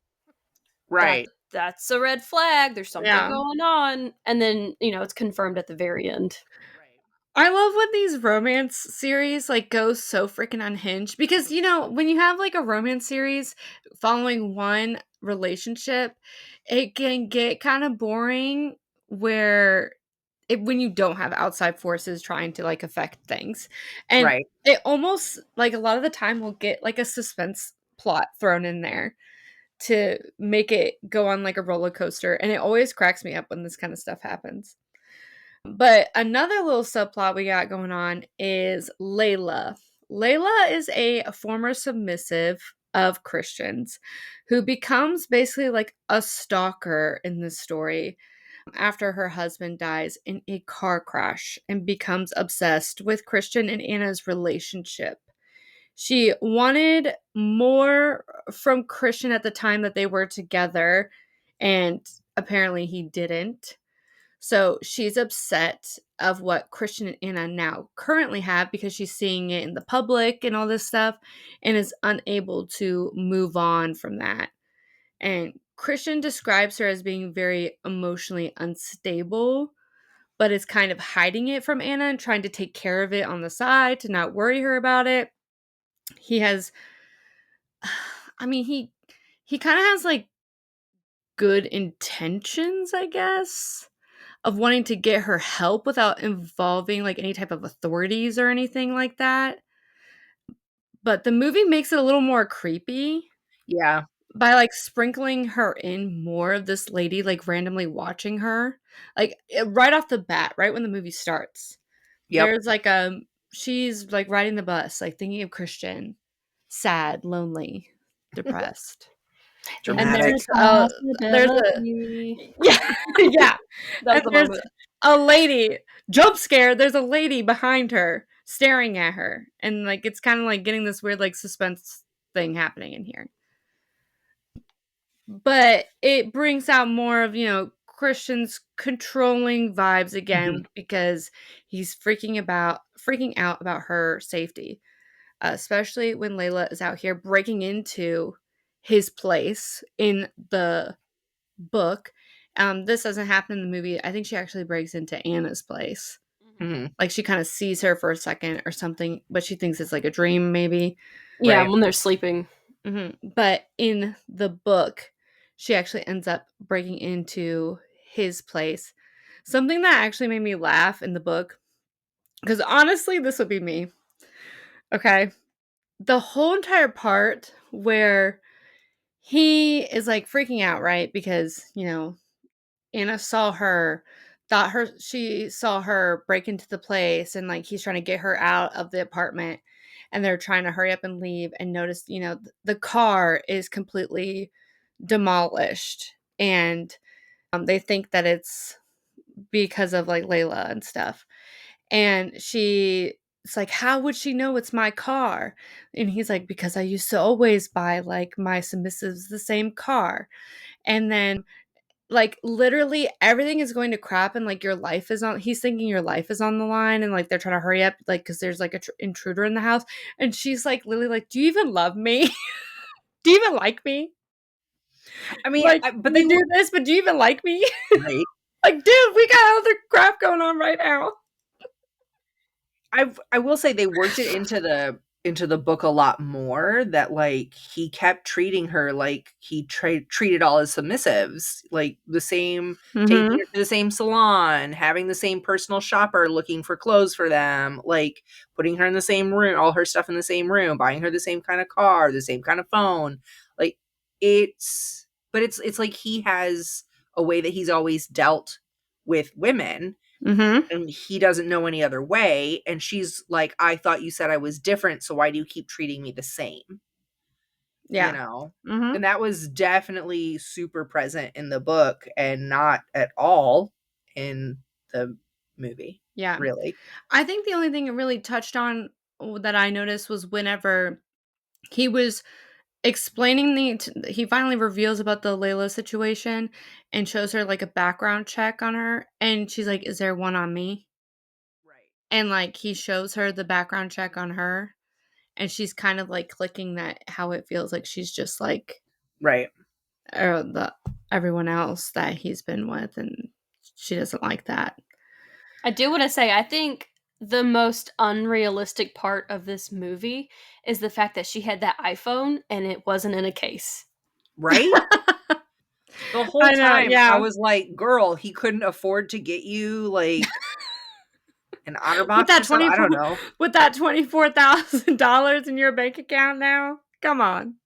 Right. That's a red flag. There's something Yeah. going on. And then, it's confirmed at the very end. Right. I love when these romance series like go so freaking unhinged because when you have like a romance series following one relationship, it can get kind of boring where when you don't have outside forces trying to like affect things. And Right. it almost like a lot of the time will get like a suspense plot thrown in there to make it go on like a roller coaster, and it always cracks me up when this kind of stuff happens. But another little subplot we got going on is Layla. Layla is a former submissive of Christians who becomes basically like a stalker in this story after her husband dies in a car crash and becomes obsessed with Christian and Anna's relationship. She wanted more from Christian at the time that they were together, and apparently he didn't. So she's upset of what Christian and Anna now currently have because she's seeing it in the public and all this stuff and is unable to move on from that. And Christian describes her as being very emotionally unstable, but is kind of hiding it from Anna and trying to take care of it on the side to not worry her about it. He has I mean he kind of has like good intentions, I guess, of wanting to get her help without involving like any type of authorities or anything like that. But the movie makes it a little more creepy. Yeah. by, like, sprinkling her in more of this lady, like, randomly watching her, like, right off the bat, right when the movie starts, Yep. there's, like, she's, like, riding the bus, like, thinking of Christian, sad, lonely, depressed, and Dramatic. there's a Possibility. yeah, yeah, That was and the there's moment. a lady jump scare, there's a lady behind her staring at her, and, like, it's kinda, like, getting this weird, like, suspense thing happening in here. But it brings out more of, Christian's controlling vibes Mhm. again because he's freaking out about her safety, especially when Layla is out here breaking into his place in the book. This doesn't happen in the movie. I think she actually breaks into Anna's place. Mhm. Like, she kinda sees her for a second or something, but she thinks it's like a dream maybe. Yeah, Right. when they're sleeping. But in the book, she actually ends up breaking into his place. Something that actually made me laugh in the book, because honestly, this would be me. Okay. The whole entire part where he is like freaking out, right? Because, Anna she saw her break into the place, and like he's trying to get her out of the apartment, and they're trying to hurry up and leave, and notice, the car is completely demolished, and they think that it's because of like Layla and stuff. And it's like, how would she know it's my car? And he's like, because I used to always buy like my submissives the same car. And then like literally everything is going to crap, and like he's thinking your life is on the line, and like they're trying to hurry up like because there's like a intruder in the house, and she's like literally like, do you even love me? Do you even like me? I mean, Like, but they we do were this, but do you even like me? right. Like, dude, we got other crap going on right now. I will say they worked it into the book a lot more, that like he kept treating her like he treated all his submissives, like the same, taking Mhm. her to the same salon, having the same personal shopper looking for clothes for them, like putting her in the same room, all her stuff in the same room, buying her the same kind of car, the same kind of phone. Like it's like he has a way that he's always dealt with women, Mhm. and he doesn't know any other way, and she's like, I thought you said I was different, so why do you keep treating me the same, you Yeah. know? Mhm. And that was definitely super present in the book and not at all in the movie, Yeah. really. I think the only thing it really touched on that I noticed was whenever he was explaining he finally reveals about the Layla situation and shows her like a background check on her, and she's like, "Is there one on me?" Right. And like he shows her the background check on her, and she's kind of like clicking that how it feels like she's just like Right. the everyone else that he's been with, and she doesn't like that. I do want to say, I think the most unrealistic part of this movie is the fact that she had that iPhone and it wasn't in a case. Right? The whole I know, time I yeah. was like, girl, he couldn't afford to get you like an With OtterBox or that something. I 24 don't know. with that $24,000 in your bank account now? Come on.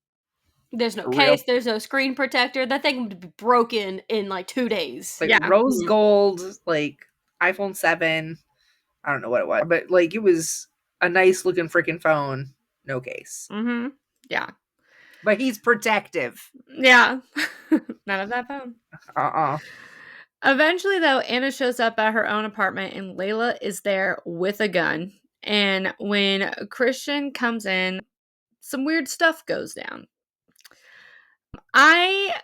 There's no For real. case, there's no screen protector. That thing would be broken in like 2 days. Like Yeah. rose gold, like iPhone 7. I don't know what it was, but like it was a nice looking freaking phone, no case. Mhm. Yeah. But he's protective. Yeah. None of that phone. Uh-uh. Eventually, though, Anna shows up at her own apartment, and Layla is there with a gun. And when Christian comes in, some weird stuff goes down. I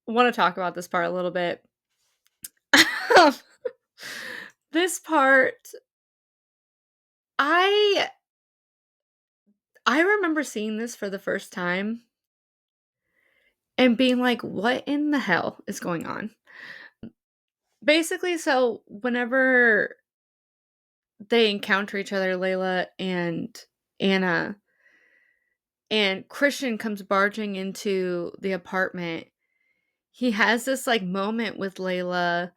want to talk about this part a little bit. This part, I I remember seeing this for the first time and being like, "What in the hell is going on?" Basically, so whenever they encounter each other, Layla and Anna, and Christian comes barging into the apartment, he has this like moment with Layla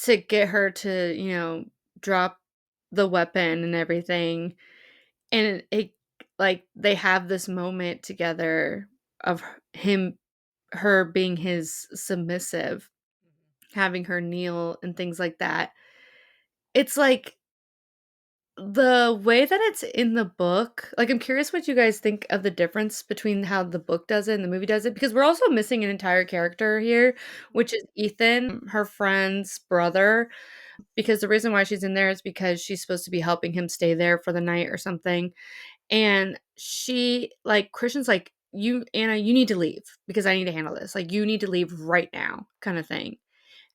to get her to, drop the weapon and everything. And it like they have this moment together of her being his submissive, having her kneel and things like that. It's like the way that it's in the book, like, I'm curious what you guys think of the difference between how the book does it and the movie does it, because we're also missing an entire character here, which is Ethan, her friend's brother, because the reason why she's in there is because she's supposed to be helping him stay there for the night or something, and Christian's like, "You Anna, you need to leave because I need to handle this, like, you need to leave right now," kinda thing.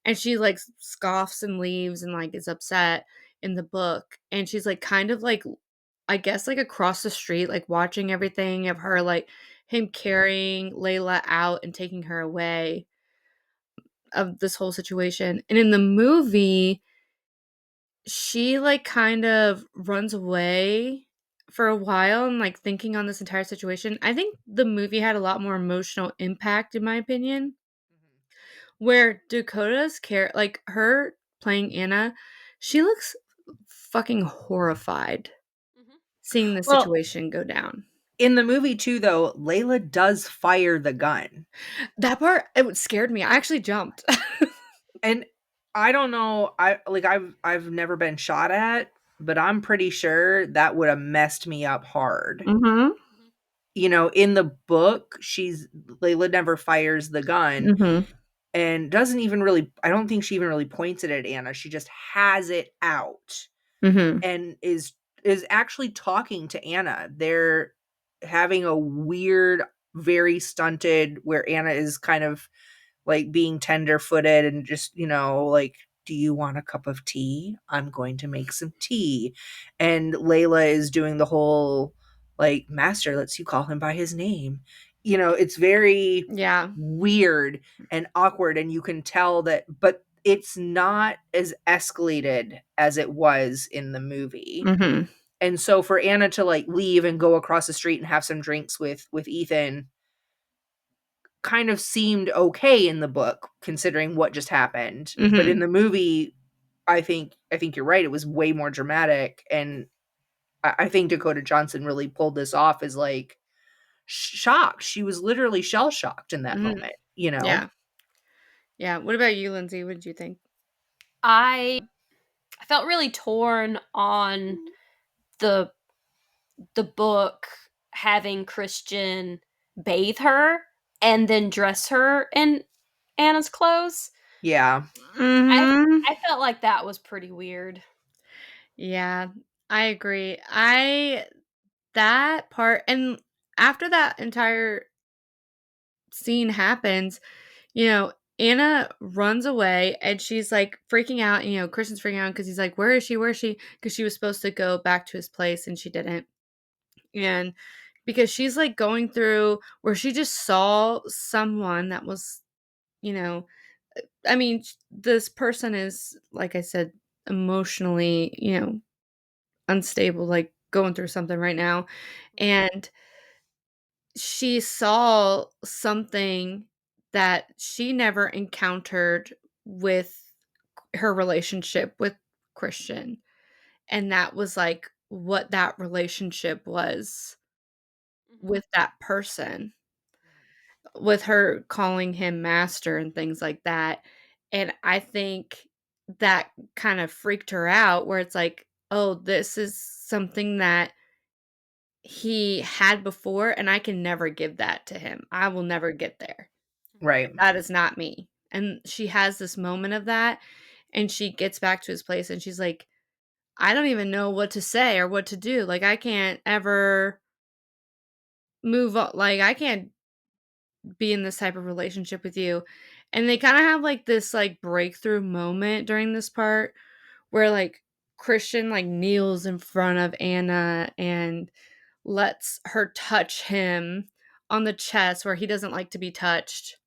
And she, like, scoffs and leaves and, like, is upset in the book, and she's, like, kind of, like, I guess, like, across the street, like, watching everything of her, like, him carrying Layla out and taking her away of this whole situation, and in the movie, she, like, kind of runs away for a while and, like, thinking on this entire situation. I think the movie had a lot more emotional impact, in my opinion. Where Dakota's like, her playing Anna, she looks fucking horrified Mhm. seeing the Well, situation go down. in the movie too, though, Layla does fire the gun. That part, it scared me. I actually jumped. And I don't know, I've never been shot at, but I'm pretty sure that would have messed me up hard. Mhm. Mhm. You know, in the book, Layla never fires the gun Mhm. and doesn't even really, I don't think she even really points it at Anna. She just has it out Mhm. and is actually talking to Anna. They're having a weird, very stunted where Anna is kind of like being tender-footed and just, like, do you want a cup of tea? I'm going to make some tea. And Layla is doing the whole, like, master lets you call him by his name. It's very Yeah. weird and awkward, and you can tell that, but it's not as escalated as it was in the movie. Mhm. And so for Anna to, like, leave and go across the street and have some drinks with Ethan kind of seemed okay in the book considering what just happened. But in Mhm. the movie, I think you're right. It was way more dramatic, and I think Dakota Johnson really pulled this off as, like, shocked. She was literally shell shocked in that Mhm. moment. Yeah. Yeah. What about you, Lindsay? What did you think? I felt really torn on the book having Christian bathe her and then dress her in Anna's clothes. Yeah. I Mhm. I felt like that was pretty weird. Yeah, I agree. That part, and after that entire scene happens, Anna runs away and she's like freaking out. Christian's freaking out because he's like, "Where is she? Where is she?" Because she was supposed to go back to his place and she didn't. And because she's like going through where she just saw someone that was, you know, I mean, this person is, like I said, emotionally, unstable, like going through something right now. And she saw something that she never encountered with her relationship with Christian. And that was like what that relationship was Mhm. with that person, with her calling him master and things like that. And I think that kind of freaked her out, where it's like, oh, this is something that he had before, and I can never give that to him. I will never get there. Right. That is not me. And she has this moment of that, and she gets back to his place, and she's like, I don't even know what to say or what to do. Like, I can't ever move on. Like, I can't be in this type of relationship with you. And they kind of have like this like breakthrough moment during this part where like Christian like kneels in front of Anna and lets her touch him on the chest where he doesn't like to be touched,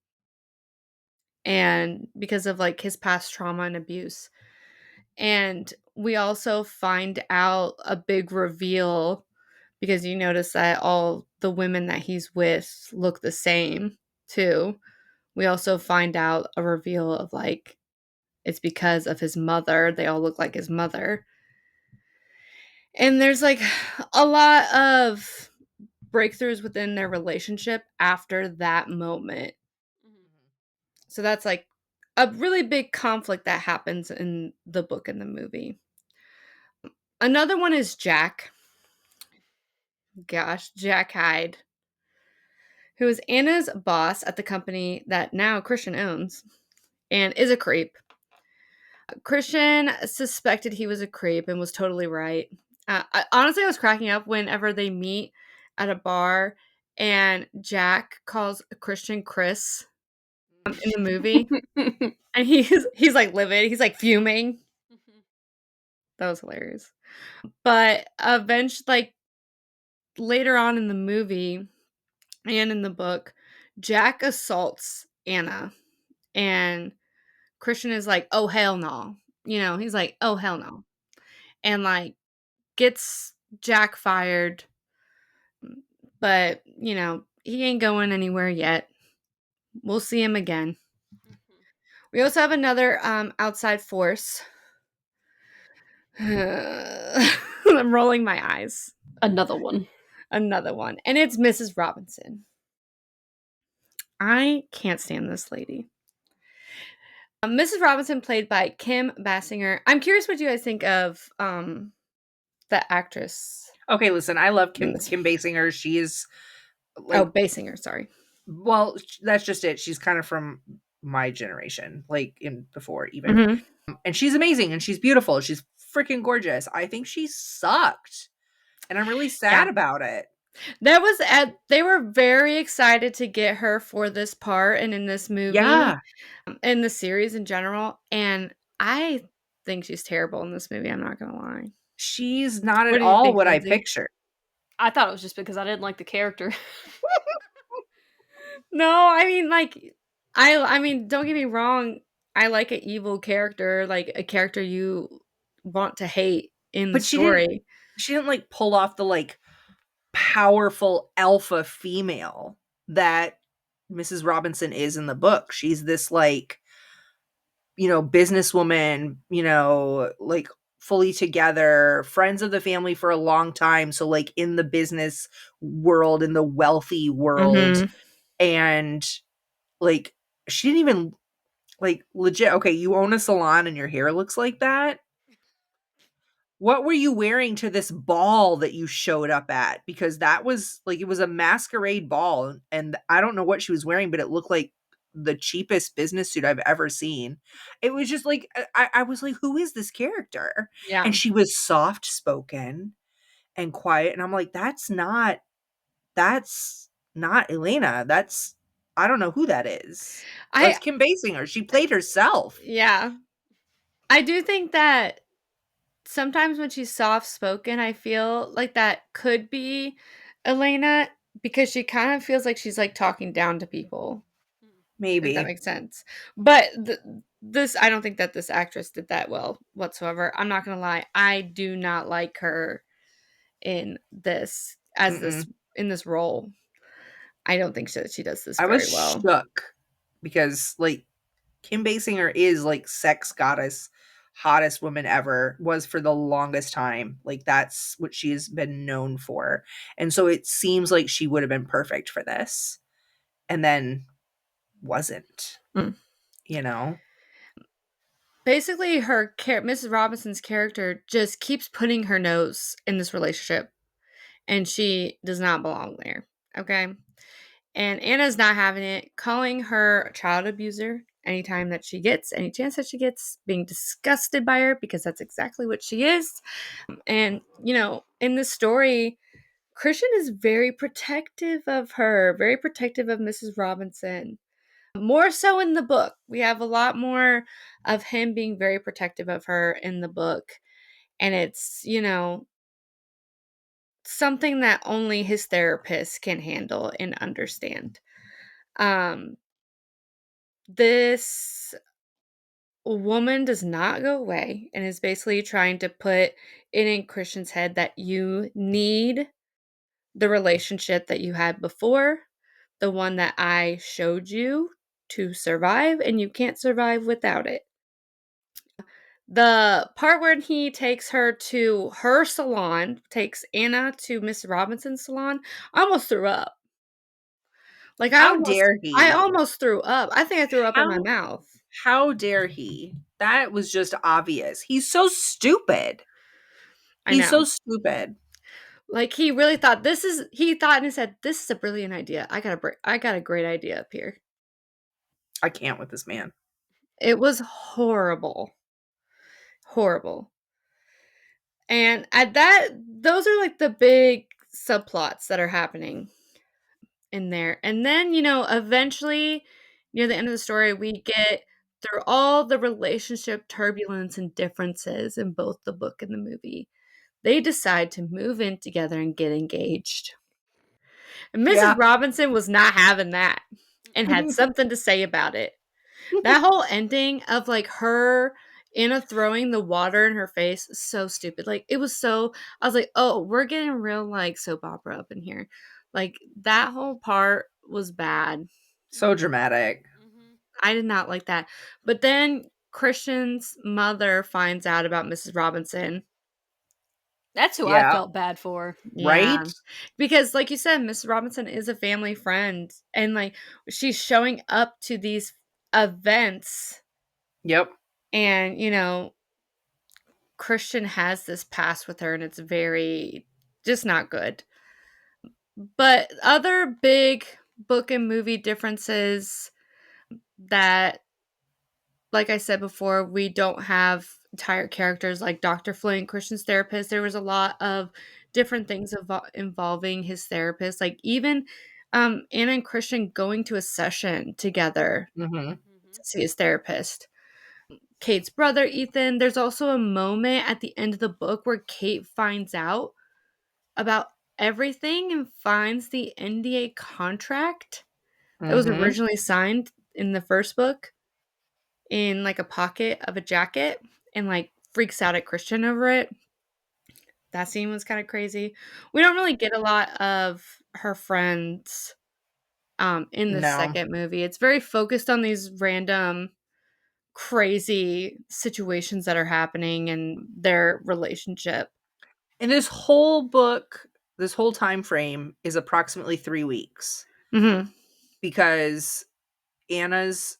and because of like his past trauma and abuse. And we also find out a big reveal because you notice that all the women that he's with look the same too. We also find out a reveal of like it's because of his mother. They all look like his mother. And there's like a lot of breakthroughs within their relationship after that moment. So that's like a really big conflict that happens in the book and the movie. Another one is Jack. Gosh, Jack Hyde, who is Anna's boss at the company that now Christian owns and is a creep. Christian suspected he was a creep and was totally right. Honestly, I was cracking up whenever they meet at a bar and Jack calls Christian Chris in the movie. And he's like livid. He's like fuming. That was hilarious. But eventually, like later on in the movie and in the book, Jack assaults Anna. And Christian is like, oh, hell no. He's like, oh, hell no. And like gets Jack fired. But, he ain't going anywhere yet. We'll see him again. We also have another outside force. I'm rolling my eyes. Another one. And it's Mrs. Robinson. I can't stand this lady. Mrs. Robinson, played by Kim Basinger. I'm curious what you guys think of the actress. Okay, listen, I love Kim Basinger. She is like, Basinger, sorry. Well, that's just it. She's kind of from my generation, like in before even. Mm-hmm. And she's amazing and she's beautiful. She's freaking gorgeous. I think she sucked. And I'm really sad about it. They were very excited to get her for this part and in this movie. Yeah. In the series in general. And I think she's terrible in this movie. I'm not going to lie. She's not at all what Lindsay? I pictured. I thought it was just because I didn't like the character. No, I mean, like, I mean, don't get me wrong. I like an evil character, like a character you want to hate in the story. She didn't like pull off the like powerful alpha female that Mrs. Robinson is in the book. She's this like, businesswoman, like fully together, friends of the family for a long time. So like in the business world, in the wealthy world. Mm-hmm. And like, she didn't even like legit. Okay. You own a salon and your hair looks like that. What were you wearing to this ball that you showed up at? Because that was like, it was a masquerade ball. And I don't know what she was wearing, but it looked like the cheapest business suit I've ever seen. It was just like, I was like, who is this character? Yeah. And she was soft spoken and quiet. And I'm like, that's not Elena. I don't know who that is. That's Kim Basinger. She played herself. Yeah. I do think that sometimes when she's soft spoken, I feel like that could be Elena because she kind of feels like she's like talking down to people. Maybe. If that makes sense. But I don't think that this actress did that well whatsoever. I'm not going to lie. I do not like her in this in this role. I don't think she does this very well. I was shook because like Kim Basinger is like sex goddess, hottest woman ever, was for the longest time. Like that's what she's been known for. And so it seems like she would have been perfect for this. And then wasn't. Basically, Mrs. Robinson's character just keeps putting her nose in this relationship, and she does not belong there. Okay, and Anna's not having it, calling her a child abuser any chance that she gets, being disgusted by her because that's exactly what she is. And in this story, Christian is very protective of her, very protective of Mrs. Robinson. More so in the book. We have a lot more of him being very protective of her in the book. And it's, something that only his therapist can handle and understand. This woman does not go away and is basically trying to put it in Christian's head that you need the relationship that you had before, the one that I showed you, to survive, and you can't survive without it. The part where he takes her to her salon, takes Anna to Miss Robinson's salon, I almost threw up. Like, How dare I he? almost threw up. I think I threw up in my How mouth. how dare he? That was just obvious. He's so stupid. I He's so know. stupid. Like, he really thought he thought and he said, "This is a brilliant idea. I got a great idea up here." I can't with this man. It was horrible. Horrible. And at that those are like the big subplots that are happening in there. And then, eventually near the end of the story, we get through all the relationship turbulence and differences in both the book and the movie. They decide to move in together and get engaged. And Mrs. Yeah. Robinson was not having that and had something to say about it. That whole ending of like her Anna throwing the water in her face, so stupid. Like it was so I was like, "Oh, we're getting real like soap opera up in here." Like that whole part was bad. So dramatic. I did not like that. But then Christian's mother finds out about Mrs. Robinson. That's who I Yeah. felt bad for. Yeah. Right? Because like you said, Mrs. Robinson is a family friend and like she's showing up to these events Yep. and, Christian has this past with her and it's very just not good. But other big book and movie differences that like I said before, we don't have entire characters like Dr. Flint, Christian's therapist. There was a lot of different things involving his therapist. Like even Anna and Christian going to a session together Mhm. to see his therapist. Kate's brother, Ethan. There's also a moment at the end of the book where Kate finds out about everything and finds the NDA contract that was Mhm. originally signed in the first book in like a pocket of a jacket and like freaks out at Christian over it. That scene was kind of crazy. We don't really get a lot of her friends in the No. second movie. It's very focused on these random crazy situations that are happening in their relationship. And this whole book, this whole time frame is approximately 3 weeks Mhm. because Anna's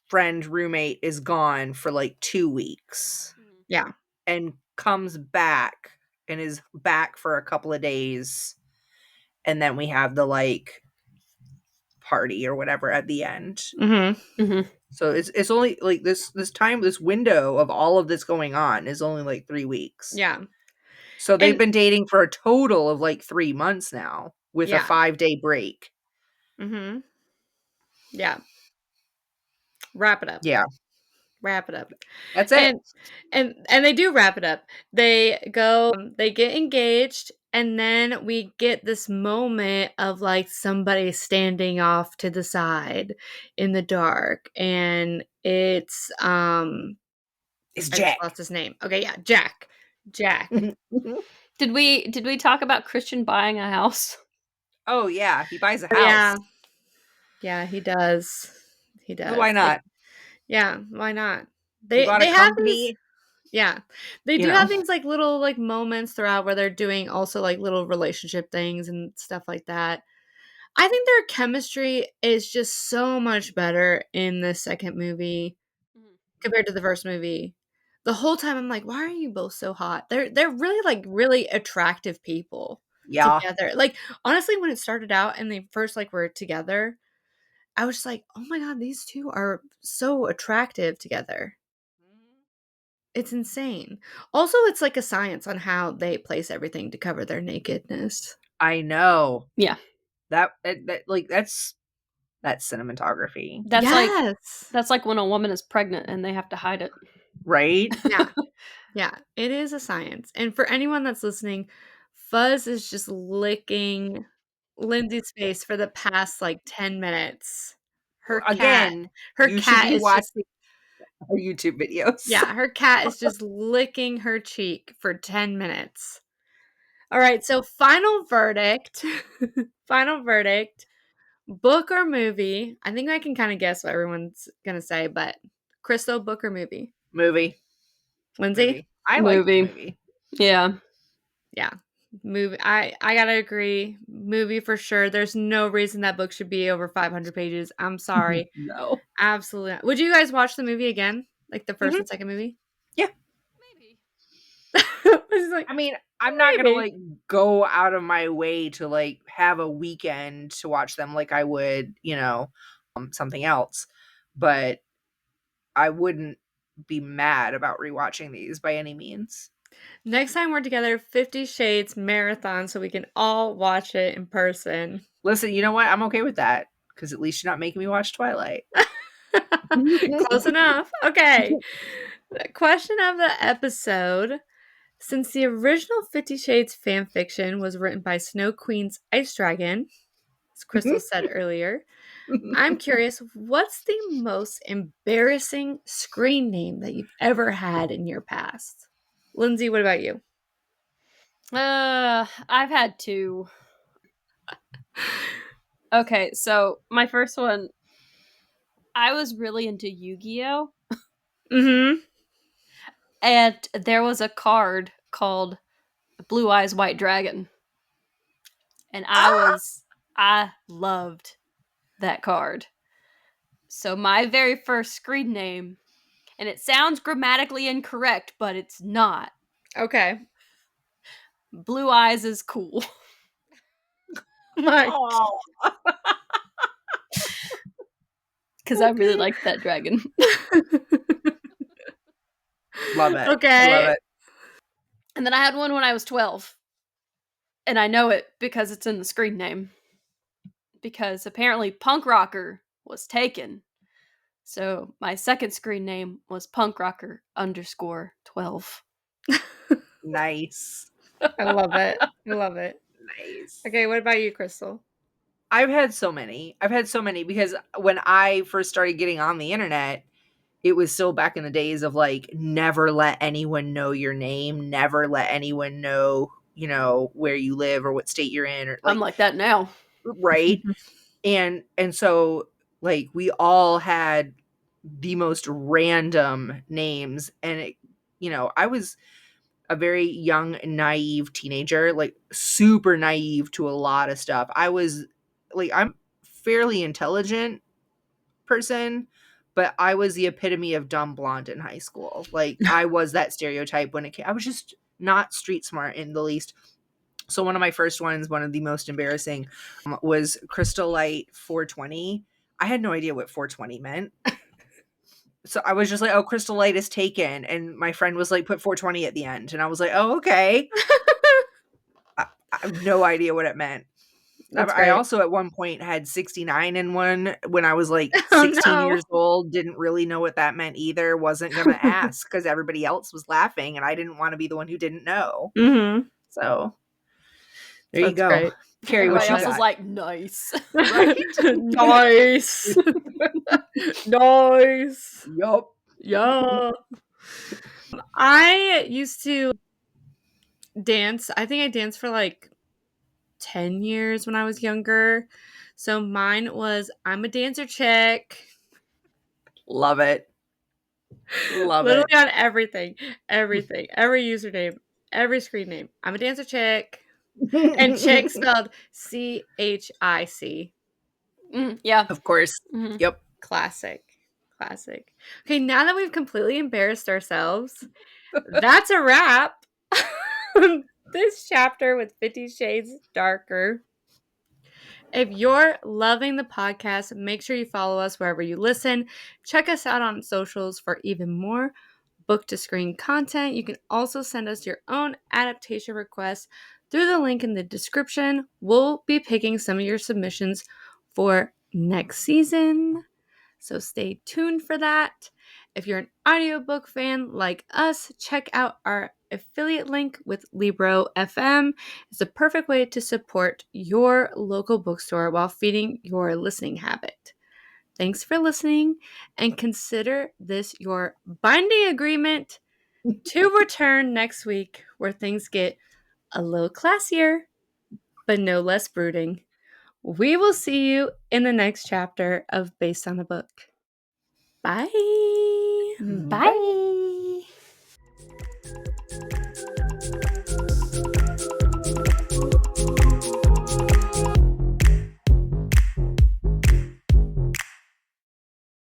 friend roommate is gone for like 2 weeks Yeah. and comes back and is back for a couple of days, and then we have the like party or whatever at the end. Mhm. So it's only like this window of all of this going on is only like 3 weeks. Yeah. So they've And been dating for a total of like 3 months now with a yeah. 5-day break. Mhm. Yeah. Wrap it up. Yeah, Wrap it up. that's it. And and they do wrap it up. They get engaged and then we get this moment of like somebody standing off to the side in the dark and it's It's I just Jack. lost his name. Okay, yeah, Jack. Jack. Did we talk about Christian buying a house? Oh yeah, he buys a house. Yeah. Yeah, he does. He 'Cause does. why Like not? yeah, why not? He They bought a they have these company, yeah. They you do know. have these, like, little, like, moments throughout where they're doing also, like, little relationship things and stuff like that. I think their chemistry is just so much better in the second movie compared to the first movie. The whole time I'm like, "Why are you both so hot?" They're really, like, really attractive people Yeah. together. Like, honestly, when it started out and they first, like, were together, I was just like, "Oh my god, these 2 are so attractive together." It's insane. Also, it's like a science on how they place everything to cover their nakedness. I know. Yeah. That like that's cinematography, That's like Yes. that's like when a woman is pregnant and they have to hide it. right? Yeah. Yeah. It is a science. And for anyone that's listening, Fuzz is just licking Lindsay's face for the past like 10 minutes. Her cat Again, her you should cat be is just watching our YouTube videos. yeah, her cat is just licking her cheek for 10 minutes. All right, so final verdict. Final verdict. Book or movie? I think I can kind of guess what everyone's gonna say, but Crystal, book or movie? Movie. Lindsay? Movie. I liked the movie. Yeah. Yeah. Movie. I gotta agree. Movie for sure. There's no reason that book should be over 500 pages. I'm sorry. No. Absolutely not. Would you guys watch the movie again? Like the 1st and second movie? Yeah. Maybe. I mean, I'm not gonna maybe. like go out of my way to like have a weekend to watch them like I would, something else. But I wouldn't be mad about rewatching these by any means. Next time we're together, 50 Shades marathon so we can all watch it in person. Listen, you know what? I'm okay with that because at least you're not making me watch Twilight. Close enough. Okay. The question of the episode. Since the original 50 Shades fan fiction was written by Snow Queen's Ice Dragon, as Crystal said earlier, I'm curious, what's the most embarrassing screen name that you've ever had in your past? Lindsay, what about you? I've had 2. Okay, so my first one, I was really into Yu-Gi-Oh! Mm-hmm. And there was a card called Blue Eyes White Dragon. And I loved that card. So my very first screen name, and it sounds grammatically incorrect, but it's not. Okay. Blue Eyes is cool. My Oh. Because I really liked that dragon. Love it. Okay. I love it. And then I had one when I was 12. And I know it because it's in the screen name. Because apparently punk rocker was taken. So my second screen name was punkrocker_12. Nice. I love it. I love it. Nice. Okay, what about you, Crystal? I've had so many because when I first started getting on the internet, it was still back in the days of like never let anyone know your name, never let anyone know, where you live or what state you're in, or like, I'm like that now. right? And so like we all had the most random names, and I was a very young, naive teenager, like super naive to a lot of stuff. I was like, I'm fairly intelligent person, but I was the epitome of dumb blonde in high school. Like I was that stereotype when it came. I was just not street smart in the least. So one of my first ones, one of the most embarrassing, was Crystal Light 420. I had no idea what 420 meant. So I was just like, oh, Crystal Light is taken. And my friend was like, put 420 at the end. And I was like, oh, okay. I have no idea what it meant. I also at one point had 69 in one when I was like 16 years old. Didn't really know what that meant either. Wasn't going to ask because everybody else was laughing and I didn't want to be the one who didn't know. Mm-hmm. So there you go. Great. Keri, everybody what else was like, nice. Right? Nice. Nice. Yup. Yeah. I used to dance. I think I danced for like 10 years when I was younger. So mine was I'm a dancer chick. Love it. Love Literally it. on everything. Every username, every screen name. I'm a dancer chick. And chick spelled CHIC. Yeah. Of course. Mm-hmm. Yep. Classic. Okay, now that we've completely embarrassed ourselves, that's a wrap. This chapter with 50 Shades Darker. If you're loving the podcast, make sure you follow us wherever you listen. Check us out on socials for even more book to screen content. You can also send us your own adaptation requests through the link in the description. We'll be picking some of your submissions for next season, so stay tuned for that. If you're an audiobook fan like us, check out our affiliate link with Libro FM. It's a perfect way to support your local bookstore while feeding your listening habit. Thanks for listening, and consider this your binding agreement to return next week where things get a little classier, but no less brooding. We will see you in the next chapter of Based on a Book. Bye. Bye.